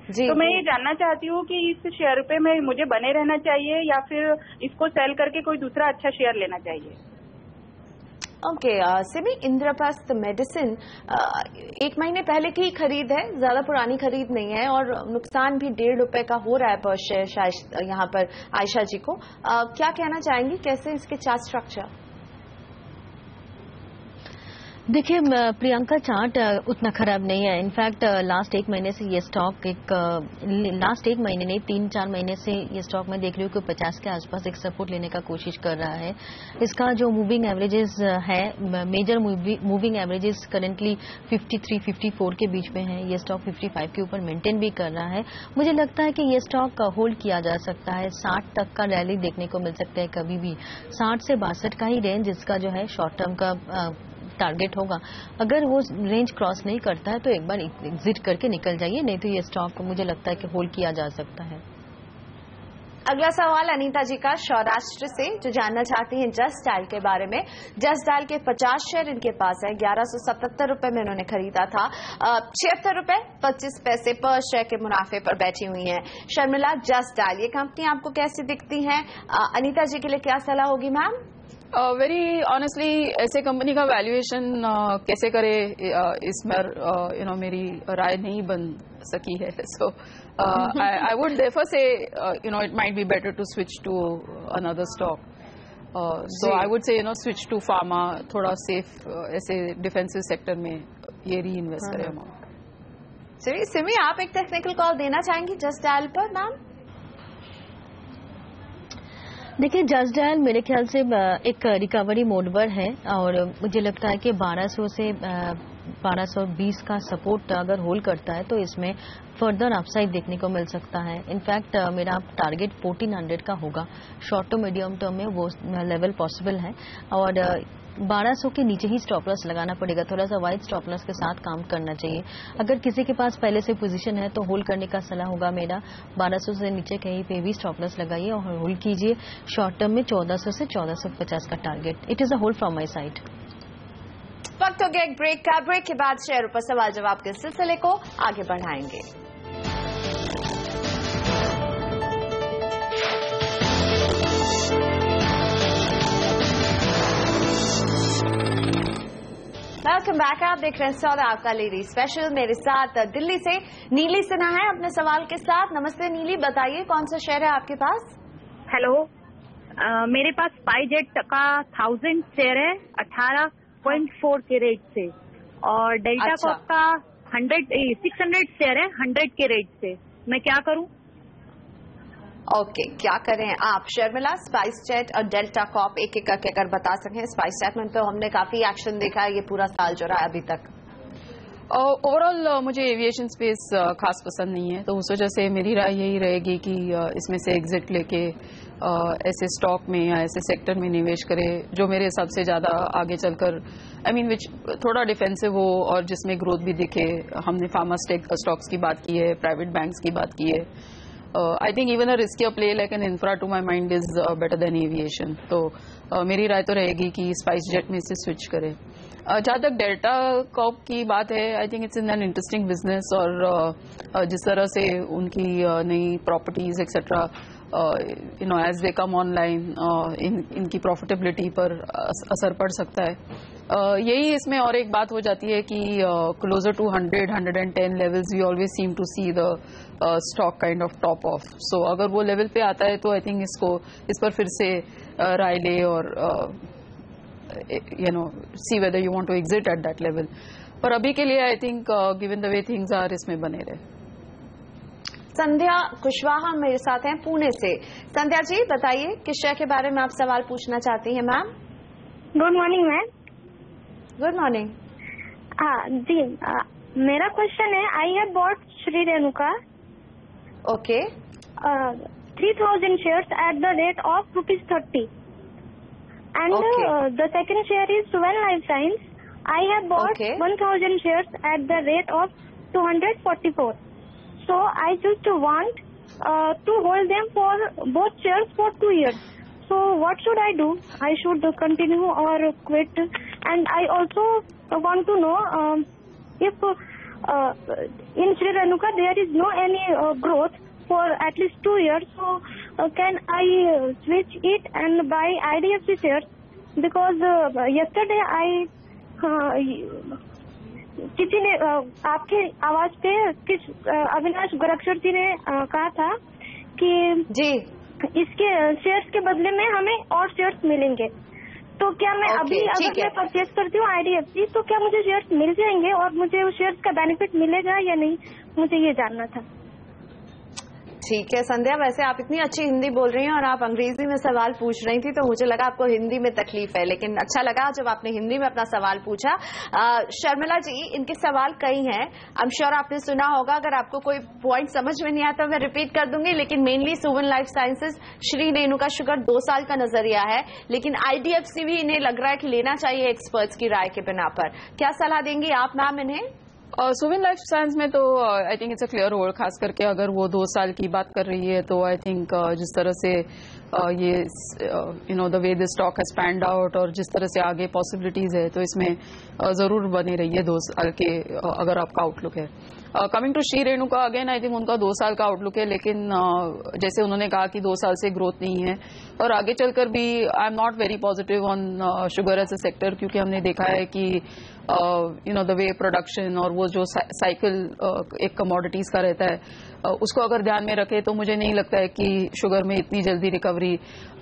Speaker 1: जी.
Speaker 16: तो मैं ये जानना चाहती हूँ कि इस शेयर पे मैं मुझे बने रहना चाहिए या फिर इसको सेल करके कोई दूसरा अच्छा शेयर लेना चाहिए?
Speaker 1: ओके. सिमी, इंद्रप्रस्थ मेडिसिन 1 महीने पहले की खरीद है, ज्यादा पुरानी खरीद नहीं है और नुकसान भी ₹1.5 का हो रहा है पर शेयर यहाँ पर आयशा जी को. क्या कहना चाहेंगी, कैसे इसके चार्ट स्ट्रक्चर?
Speaker 2: देखिए प्रियंका, चार्ट उतना खराब नहीं है. इनफैक्ट लास्ट 1 महीने से ये स्टॉक लास्ट 1 महीने नहीं 3-4 महीने से ये स्टॉक मैं देख रही हूँ कि 50 के आसपास एक सपोर्ट लेने का कोशिश कर रहा है. इसका जो मूविंग एवरेजेस है, मेजर मूविंग एवरेजेस करंटली 53-54 के बीच में है. ये स्टॉक 55 के ऊपर मेंटेन भी कर रहा है. मुझे लगता है कि ये स्टॉक होल्ड किया जा सकता है. 60 तक का रैली देखने को मिल सकता है कभी भी. 60 से 62 का ही रेंज इसका जो है शॉर्ट टर्म का टारगेट होगा. अगर वो रेंज क्रॉस नहीं करता है तो एक बार एग्जिट करके निकल जाइए, नहीं तो ये स्टॉक मुझे लगता है कि होल्ड किया जा सकता है.
Speaker 1: अगला सवाल अनीता जी का सौराष्ट्र से, जो जानना चाहती हैं जस्ट डायल के बारे में. जस्ट डायल के 50 शेयर इनके पास है. 1177 रुपए में इन्होंने खरीदा था. 76 रुपए 25 पैसे पर शेयर के मुनाफे पर बैठी हुई हैं. शर्मिला, जस्ट डायल ये कंपनी आपको कैसी दिखती है? अनीता जी के लिए क्या सलाह होगी मैम?
Speaker 5: वेरी ऑनेस्टली ऐसे कंपनी का वैल्यूएशन कैसे करे इसमें मेरी राय नहीं बन सकी है. So I would therefore say it might be better to switch to another stock. So I would say switch to pharma, थोड़ा सेफ ऐसे डिफेंसिव सेक्टर में ये री इन्वेस्ट करें अमाउंट.
Speaker 1: सिमी, आप एक टेक्निकल कॉल देना चाहेंगी जस्ट डायल पर मैम?
Speaker 2: देखिए, जस्ट डायल मेरे ख्याल से एक रिकवरी मोड पर है और मुझे लगता है कि 1200 से 1220 का सपोर्ट अगर होल्ड करता है तो इसमें फर्दर अपसाइड देखने को मिल सकता है. इनफैक्ट मेरा टारगेट 1400 का होगा. शॉर्ट टू मीडियम टर्म में वो लेवल पॉसिबल है और 1200 के नीचे ही स्टॉप लॉस लगाना पड़ेगा. थोड़ा सा वाइड स्टॉप लॉस के साथ काम करना चाहिए. अगर किसी के पास पहले से पोजीशन है तो होल्ड करने का सलाह होगा मेरा. 1200 से नीचे कहीं पे भी स्टॉप लॉस लगाइए और होल्ड कीजिए. शॉर्ट टर्म में 1400 से 1450 का target. It is a hold from my side.
Speaker 1: वक्त हो गया एक ब्रेक का. ब्रेक के बाद शेयर पर सवाल जवाब के सिलसिले को आगे बढ़ाएंगे. Welcome back. आप देख रहे हैं सौदा आपका लेडी स्पेशल. मेरे साथ दिल्ली से नीली सिन्हा है अपने सवाल के साथ. नमस्ते नीली, बताइए कौन सा शेयर है आपके पास?
Speaker 17: हेलो, मेरे पास स्पाइसजेट का 1000 शेयर है 18.4 के रेट से और डेल्टा कॉप का 600 शेयर है 100 के रेट से. मैं क्या करूं?
Speaker 1: ओके, क्या करें आप? शर्मिला, स्पाइसजेट और डेल्टा कॉप एक एक करके अगर बता सकें. स्पाइसजेट में तो हमने काफी एक्शन देखा है ये पूरा साल जो रहा है अभी तक.
Speaker 5: ओवरऑल मुझे एविएशन स्पेस खास पसंद नहीं है, तो उस वजह से मेरी राय यही रहेगी कि इसमें से एग्जिट लेके ऐसे स्टॉक में या ऐसे सेक्टर में निवेश करे जो मेरे हिसाब से ज्यादा आगे चलकर विच थोड़ा डिफेंसिव हो और जिसमें ग्रोथ भी दिखे. हमने फार्मा स्टॉक्स की बात की है, प्राइवेट बैंक्स की बात की है. I think even a riskier play like an infra to my mind is better than aviation. तो मेरी राय तो रहेगी कि स्पाइसजेट में इसे स्विच करें. जहाँ तक डेल्टा कॉप की बात है, I think it's in an interesting business और जिस तरह से उनकी नई properties etcetera as they come online इनकी प्रॉफिटेबिलिटी पर असर पड़ सकता है. यही इसमें और एक बात हो जाती है कि closer to 100-110 levels we always seem to see the stock kind of top off. So अगर वो लेवल पे आता है तो आई थिंक इस पर फिर से राय ले और see whether you want to exit at that level. पर अभी के लिए I think given the way things are इसमें बने रहे.
Speaker 1: संध्या कुशवाहा मेरे साथ हैं पुणे से. संध्या जी बताइए किस शेयर के बारे में आप सवाल पूछना चाहती हैं ma'am?
Speaker 15: Good morning ma'am.
Speaker 1: Good morning.
Speaker 15: जी मेरा क्वेश्चन है, I have bought Shree Renuka
Speaker 1: okay
Speaker 15: 3000 shares at the rate of ₹30 and the second share is Suven Life Science. I have bought 1000 shares at the rate of 244. So I just want to hold them for both shares for 2 years. So what should I do? I should continue or quit? And I also want to know if in Sri Renuka there is no any growth for at least 2 years. So can I switch it and buy IDFC shares? Because yesterday किसी ने आपके आवाज पे अविनाश गोरक्षर जी ने कहा था कि जी इसके शेयर्स के बदले में हमें और शेयर्स मिलेंगे. तो क्या मैं अभी अगर मैं परचेज करती हूँ IDFC तो क्या मुझे शेयर्स मिल जाएंगे और मुझे उस शेयर्स का बेनिफिट मिलेगा या नहीं, मुझे ये जानना था.
Speaker 1: ठीक है संध्या, वैसे आप इतनी अच्छी हिंदी बोल रही हैं और आप अंग्रेजी में सवाल पूछ रही थी तो मुझे लगा आपको हिंदी में तकलीफ है, लेकिन अच्छा लगा जब आपने हिंदी में अपना सवाल पूछा. शर्मिला जी इनके सवाल कई हैं, आई एम श्योर आपने सुना होगा. अगर आपको कोई पॉइंट समझ में नहीं आता मैं रिपीट कर दूंगी, लेकिन मेनली सुवन लाइफ साइंसेज श्री रेणुका शुगर 2 साल का नजरिया है, लेकिन IDFC भी इन्हें लग रहा है कि लेना चाहिए एक्सपर्ट्स की राय के बिना पर. क्या सलाह देंगी आप मैम इन्हें?
Speaker 5: सुविन लाइफ साइंस में तो I think it's a clear hold, खास करके अगर वो 2 साल की बात कर रही है तो आई थिंक जिस तरह से ये the way the stock has panned out और जिस तरह से आगे पॉसिबिलिटीज है तो इसमें जरूर बने रही है 2 साल के अगर आपका आउटलुक है. Coming to Shri Renuka again I think उनका 2 साल का आउटलुक है, लेकिन जैसे उन्होंने कहा कि 2 साल से ग्रोथ नहीं है और आगे चलकर भी I am not very positive on sugar as a sector, क्योंकि हमने देखा है कि द वे प्रोडक्शन और वो जो साइकिल एक कमोडिटीज का रहता है उसको अगर ध्यान में रखे तो मुझे नहीं लगता है कि शुगर में इतनी जल्दी रिकवरी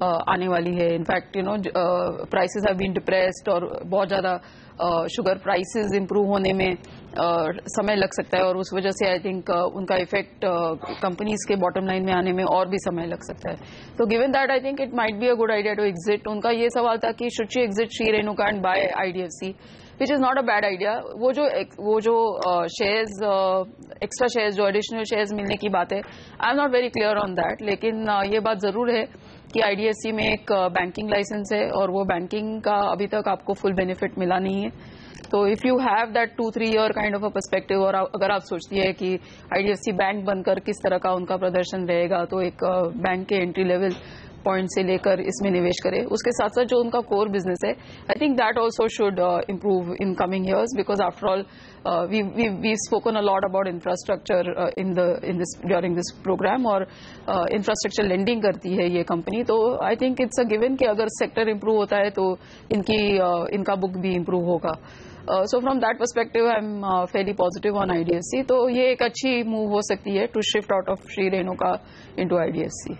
Speaker 5: आने वाली है. In fact prices have been depressed और बहुत ज्यादा शुगर प्राइसेस इंप्रूव होने में समय लग सकता है और उस वजह से आई थिंक उनका इफेक्ट कंपनीज के बॉटम लाइन में आने में और भी समय लग सकता है. तो given that I think it might be a good idea to exit. उनका ये सवाल था कि should she exit Shri Renuka and buy IDFC, which is not a bad idea. वो जो शेयर्स एक्स्ट्रा शेयर्स जो एडिशनल शेयर्स मिलने की बात है I am not very clear on that, लेकिन ये बात जरूर है कि IDFC में एक बैंकिंग लाइसेंस है और वो बैंकिंग का अभी तक आपको फुल बेनिफिट मिला नहीं है. तो if you have that 2-3 year kind of a perspective और अगर आप सोचती है कि IDFC बैंक बनकर किस तरह का उनका प्रदर्शन रहेगा तो एक बैंक के एंट्री लेवल पॉइंट से लेकर इसमें निवेश करे. उसके साथ साथ जो उनका कोर बिजनेस है I think that also should improve in coming years, because after all we spoken a lot about infrastructure in this during this programme और इंफ्रास्ट्रक्चर लेंडिंग करती है ये कंपनी. तो I think it's a given कि अगर sector improve होता है तो इनका बुक भी इम्प्रूव होगा. So from that perspective, I'm fairly positive on IDFC. तो ये एक अच्छी मूव हो सकती है to shift out of Shri Renuka into IDFC.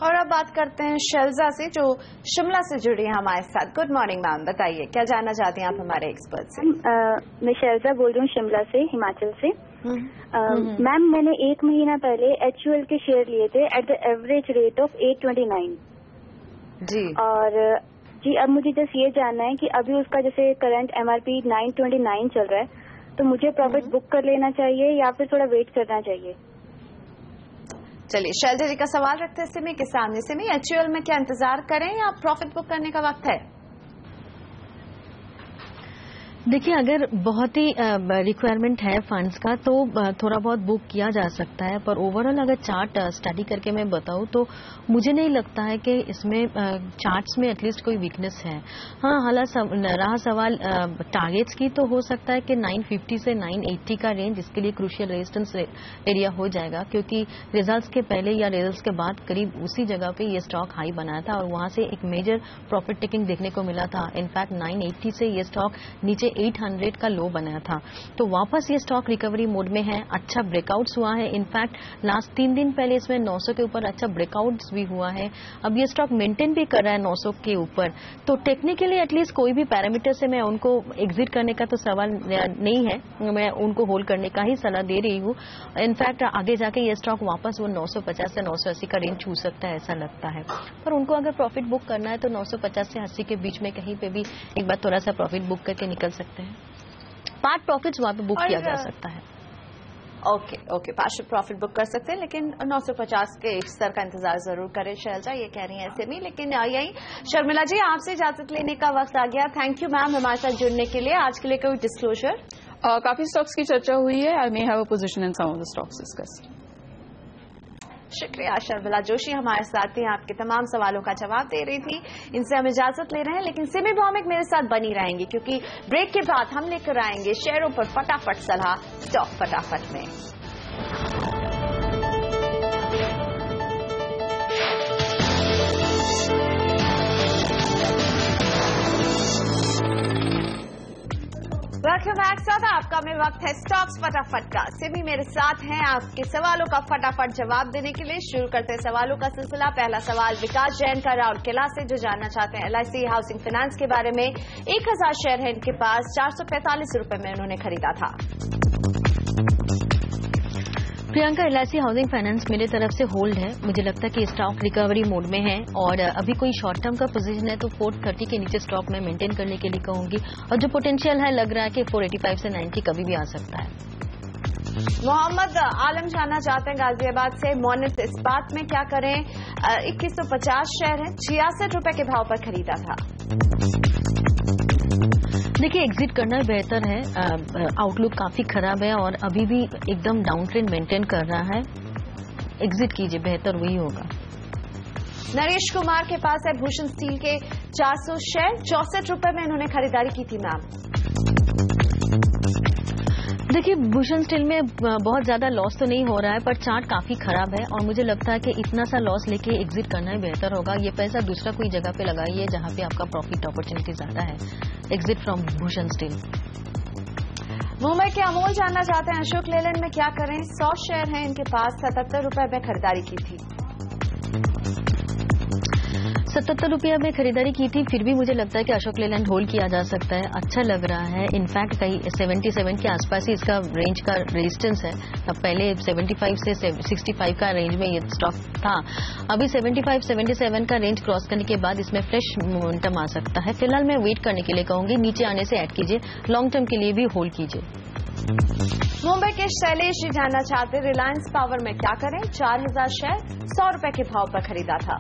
Speaker 1: और अब बात करते हैं शैलजा से जो शिमला से जुड़ी है हमारे साथ. गुड मॉर्निंग मैम, बताइए क्या जानना चाहती हैं आप हमारे एक्सपर्ट से?
Speaker 18: मैं शैलजा बोल रही हूँ शिमला से, हिमाचल से. मैम मैंने 1 महीना पहले HUL के शेयर लिए थे at the average rate of 829
Speaker 1: जी.
Speaker 18: और जी अब मुझे जस्ट ये जानना है कि अभी उसका जैसे करंट MRP 929 चल रहा है, तो मुझे प्रॉफिट बुक कर लेना चाहिए या फिर थोड़ा वेट करना चाहिए?
Speaker 1: चलिए शैलजा जी का सवाल रखते हैं सिमी के सामने. सिमी HUL में क्या इंतजार करें या प्रॉफिट बुक करने का वक्त है?
Speaker 2: देखिए, अगर बहुत ही रिक्वायरमेंट है फंड्स का तो थोड़ा बहुत बुक किया जा सकता है, पर ओवरऑल अगर चार्ट स्टडी करके मैं बताऊं तो मुझे नहीं लगता है कि इसमें चार्ट्स में एटलीस्ट कोई वीकनेस है। हाँ, हालांकि रहा सवाल टारगेट्स की, तो हो सकता है कि 950 से 980 का रेंज इसके लिए क्रूशियल रेजिस्टेंस एरिया हो जाएगा, क्योंकि रिजल्ट्स के पहले या रिजल्ट्स के बाद करीब उसी जगह पे ये स्टॉक हाई बनाया था और वहां से एक मेजर प्रॉफिट टेकिंग देखने को मिला था। इनफैक्ट 980 से ये स्टॉक नीचे 800 का लो बनाया था, तो वापस ये स्टॉक रिकवरी मोड में है। अच्छा ब्रेकआउट्स हुआ है, इनफैक्ट लास्ट 3 दिन पहले इसमें 900 के ऊपर अच्छा ब्रेकआउट्स भी हुआ है। अब ये स्टॉक मेंटेन भी कर रहा है 900 के ऊपर, तो टेक्निकली एटलीस्ट कोई भी पैरामीटर से मैं उनको एग्जिट करने का तो सवाल नहीं है, मैं उनको होल्ड करने का ही सलाह दे रही हूँ। इनफैक्ट आगे जाके ये स्टॉक वापस वो 950 से 980 का रेंज छू सकता है, ऐसा लगता है। पर उनको अगर प्रॉफिट बुक करना है तो 950 से 80 के बीच में कहीं पे भी एक बार थोड़ा सा प्रॉफिट बुक करके निकल सकते हैं। पार्ट प्रॉफिट्स वहां पे बुक किया जा सकता है।
Speaker 1: ओके, पार्शियल प्रॉफिट बुक कर सकते हैं, लेकिन 950 के स्तर का इंतजार जरूर करें। शैलजा ये कह रही हैं ऐसे में, लेकिन यही शर्मिला जी आपसे इजाजत लेने का वक्त आ गया। थैंक यू मैम हमारे साथ जुड़ने के लिए। आज के लिए कोई डिस्क्लोजर?
Speaker 5: काफी स्टॉक्स की चर्चा हुई है। I may have a position in some of the stocks discussed.
Speaker 1: शुक्रिया शर्मिला जोशी हमारे साथ थी, आपके तमाम सवालों का जवाब दे रही थी। इनसे हम इजाजत ले रहे हैं, लेकिन सिमी भौमिक मेरे साथ बनी रहेंगी, क्योंकि ब्रेक के बाद हम लेकर आएंगे शेयरों पर फटाफट सलाह स्टॉक फटाफट में। Welcome back. सादा आपका में वक्त है स्टॉक्स फटाफट का। सिमी मेरे साथ हैं आपके सवालों का फटाफट जवाब देने के लिए। शुरू करते हैं सवालों का सिलसिला। पहला सवाल विकास जैन का राउरकेला से, जो जानना चाहते हैं LIC हाउसिंग फाइनेंस के बारे में। 1000 शेयर है इनके पास, 445 रुपए में उन्होंने खरीदा था।
Speaker 2: प्रियंका, LIC हाउसिंग फाइनेंस मेरे तरफ से होल्ड है। मुझे लगता है कि स्टॉक रिकवरी मोड में है और अभी कोई शॉर्ट टर्म का पोजीशन है तो 430 के नीचे स्टॉक में मेंटेन करने के लिए कहूंगी, और जो पोटेंशियल है लग रहा है कि 485 से 90 कभी भी आ सकता है।
Speaker 1: मोहम्मद आलम जानना चाहते हैं गाजियाबाद से, मोनिस इस्पात में क्या करें? 2150 शेयर है, 66 रुपए के भाव पर खरीदा था।
Speaker 2: देखिए, एग्जिट करना बेहतर है। आउटलुक काफी खराब है और अभी भी एकदम डाउन ट्रेंड मेंटेन कर रहा है। एग्जिट कीजिए, बेहतर वही होगा।
Speaker 1: नरेश कुमार के पास है भूषण स्टील के 400 शेयर, 64 रुपए में इन्होंने खरीदारी की थी मैम।
Speaker 2: देखिए, भूषण स्टील में बहुत ज्यादा लॉस तो नहीं हो रहा है, पर चार्ट काफी खराब है और मुझे लगता है कि इतना सा लॉस लेके एग्जिट करना ही बेहतर होगा। ये पैसा दूसरा कोई जगह पे लगाइए जहां पे आपका प्रॉफिट अपॉर्चुनिटी ज्यादा है। Exit from Bhushan steel.
Speaker 1: Mumbai के अमोल जानना चाहते हैं अशोक लेलैंड में क्या करें? 100 शेयर हैं इनके पास, 77 रुपए में खरीदारी की थी।
Speaker 2: 77 रुपया में खरीदारी की थी, फिर भी मुझे लगता है कि अशोक लेलैंड होल्ड किया जा सकता है। अच्छा लग रहा है। इनफैक्ट कहीं 77 के आसपास ही इसका रेंज का रेजिस्टेंस है। अब पहले 75 से 65 का रेंज में ये स्टॉक था, अभी 75-77 का रेंज क्रॉस करने के बाद इसमें फ्रेश मोमेंटम आ सकता है। फिलहाल मैं वेट करने के लिए कहूंगी, नीचे आने से ऐड कीजिए, लॉन्ग टर्म के लिए भी होल्ड कीजिए।
Speaker 1: मुंबई के शैलेश जी जानना चाहते रिलायंस पावर में क्या करें? 4000 शेयर, 100 रुपए के भाव पर खरीदा था।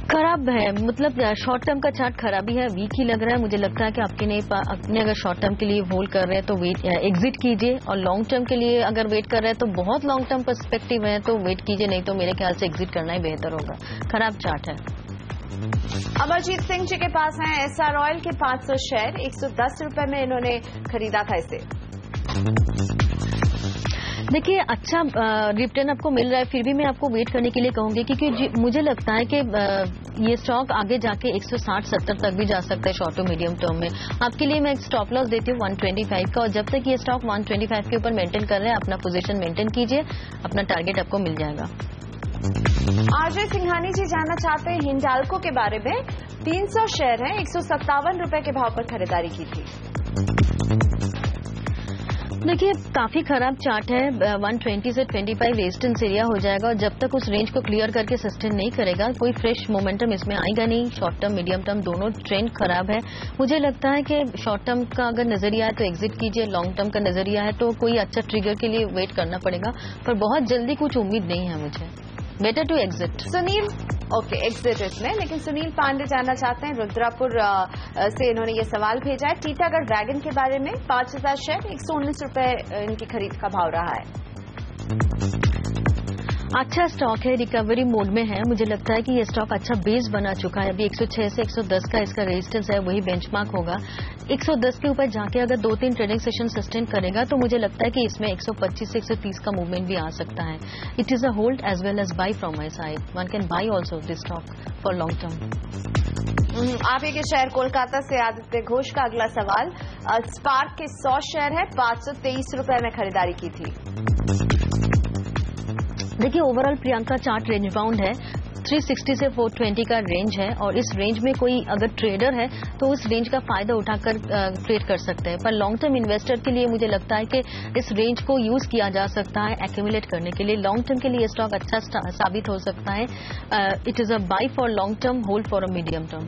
Speaker 2: खराब है, मतलब शॉर्ट टर्म का चार्ट खराबी है, वीक ही लग रहा है। मुझे लगता है कि अपने अगर शॉर्ट टर्म के लिए होल्ड कर रहे हैं तो वेट एग्जिट कीजिए, और लॉन्ग टर्म के लिए अगर वेट कर रहे हैं तो बहुत लॉन्ग टर्म पर्सपेक्टिव है तो वेट कीजिए, नहीं तो मेरे ख्याल से एग्जिट करना ही बेहतर होगा। खराब चार्ट है।
Speaker 1: अमरजीत सिंह जी के पास हैं SR ऑयल के 500 शेयर, 110 रुपए में इन्होंने खरीदा था इसे।
Speaker 2: देखिए, अच्छा रिटर्न आपको मिल रहा है, फिर भी मैं आपको वेट करने के लिए कहूंगी, क्योंकि मुझे लगता है कि ये स्टॉक आगे जाके 160-70 तक भी जा सकता है शॉर्ट टू मीडियम टर्म में। आपके लिए मैं एक स्टॉप लॉस देती हूँ 125 का, और जब तक ये स्टॉक 125 के ऊपर मेंटेन कर रहे हैं अपना पोजीशन मेंटेन कीजिए, अपना टारगेट आपको मिल जाएगा।
Speaker 1: आरजे सिंघानी जी जानना चाहते हैं हिंडाल्को के बारे में। 300 शेयर है, 157 रुपए के भाव पर खरीदारी की थी।
Speaker 2: देखिए, काफी खराब चार्ट है। 120 से 25 रेजिस्टेंस एरिया हो जाएगा, और जब तक उस रेंज को क्लियर करके सस्टेन नहीं करेगा कोई फ्रेश मोमेंटम इसमें आएगा नहीं। शॉर्ट टर्म मीडियम टर्म दोनों ट्रेंड खराब है। मुझे लगता है कि शॉर्ट टर्म का अगर नजरिया है तो एग्जिट कीजिए, लॉन्ग टर्म का नजरिया है तो कोई अच्छा ट्रिगर के लिए वेट करना पड़ेगा, पर बहुत जल्दी कुछ उम्मीद नहीं है मुझे। Better to exit.
Speaker 1: Sunil okay, exit इसमें। लेकिन सुनील पांडे जानना चाहते हैं, रुद्रपुर से इन्होंने ये सवाल भेजा है, टीटागढ़ ड्रैगन के बारे में। 5000 शेयर, 119 रुपए इनकी खरीद का भाव रहा है।
Speaker 2: अच्छा स्टॉक है, रिकवरी मोड में है। मुझे लगता है कि ये स्टॉक अच्छा बेस बना चुका है। अभी 106 से 110 का इसका रेजिस्टेंस है, वही बेंचमार्क होगा। 110 के ऊपर जाके अगर 2-3 ट्रेडिंग सेशन सस्टेन करेगा तो मुझे लगता है कि इसमें 125 से 130 का मूवमेंट भी आ सकता है। It is a hold as well as buy from my side. One can buy also this stock for long term.
Speaker 1: आप ये शेयर कोलकाता से आदित्य घोष का अगला सवाल। स्पार्क के 100 शेयर है, 523 रुपए में खरीदारी की थी।
Speaker 2: देखिए overall Priyanka chart range bound है, 360 से 420 का रेंज है और इस रेंज में कोई अगर ट्रेडर है तो उस रेंज का फायदा उठाकर ट्रेड कर सकते हैं। पर लॉन्ग टर्म इन्वेस्टर के लिए मुझे लगता है कि इस रेंज को यूज किया जा सकता है एक्यूमुलेट करने के लिए। लॉन्ग टर्म के लिए स्टॉक अच्छा साबित हो सकता है। It is a buy for long term, hold for a medium term.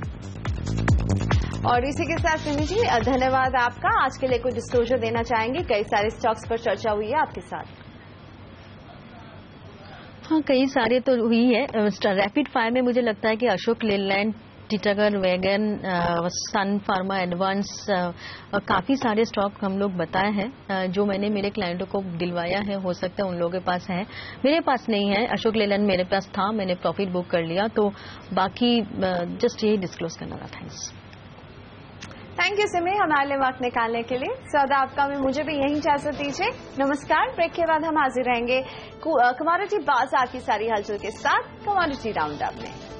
Speaker 1: और इसी के साथ सिमी जी धन्यवाद आपका। आज के लिए कोई डिस्क्लोजर देना चाहेंगे? कई सारे स्टॉक्स पर चर्चा हुई है आपके साथ।
Speaker 2: हाँ, कई सारे तो हुई है। रैपिड फायर में मुझे लगता है कि अशोक लेलैंड, टीटागढ़ वैगन, सन फार्मा एडवांस और काफ़ी सारे स्टॉक हम लोग बताए हैं जो मैंने मेरे क्लाइंटों को दिलवाया है। हो सकता है उन लोगों के पास है, मेरे पास नहीं है। अशोक लेलैंड मेरे पास था, मैंने प्रॉफिट बुक कर लिया। तो बाकी जस्ट यही डिस्क्लोज करना था।
Speaker 1: थैंक यू सिमी, हमारे लिए वक्त निकालने के लिए। सौदा आपका में मुझे भी यही इजाजत दीजिए। नमस्कार। ब्रेक के बाद हम हाजिर रहेंगे कमोडिटी बाजार की सारी हलचल के साथ कमोडिटी राउंड अप में।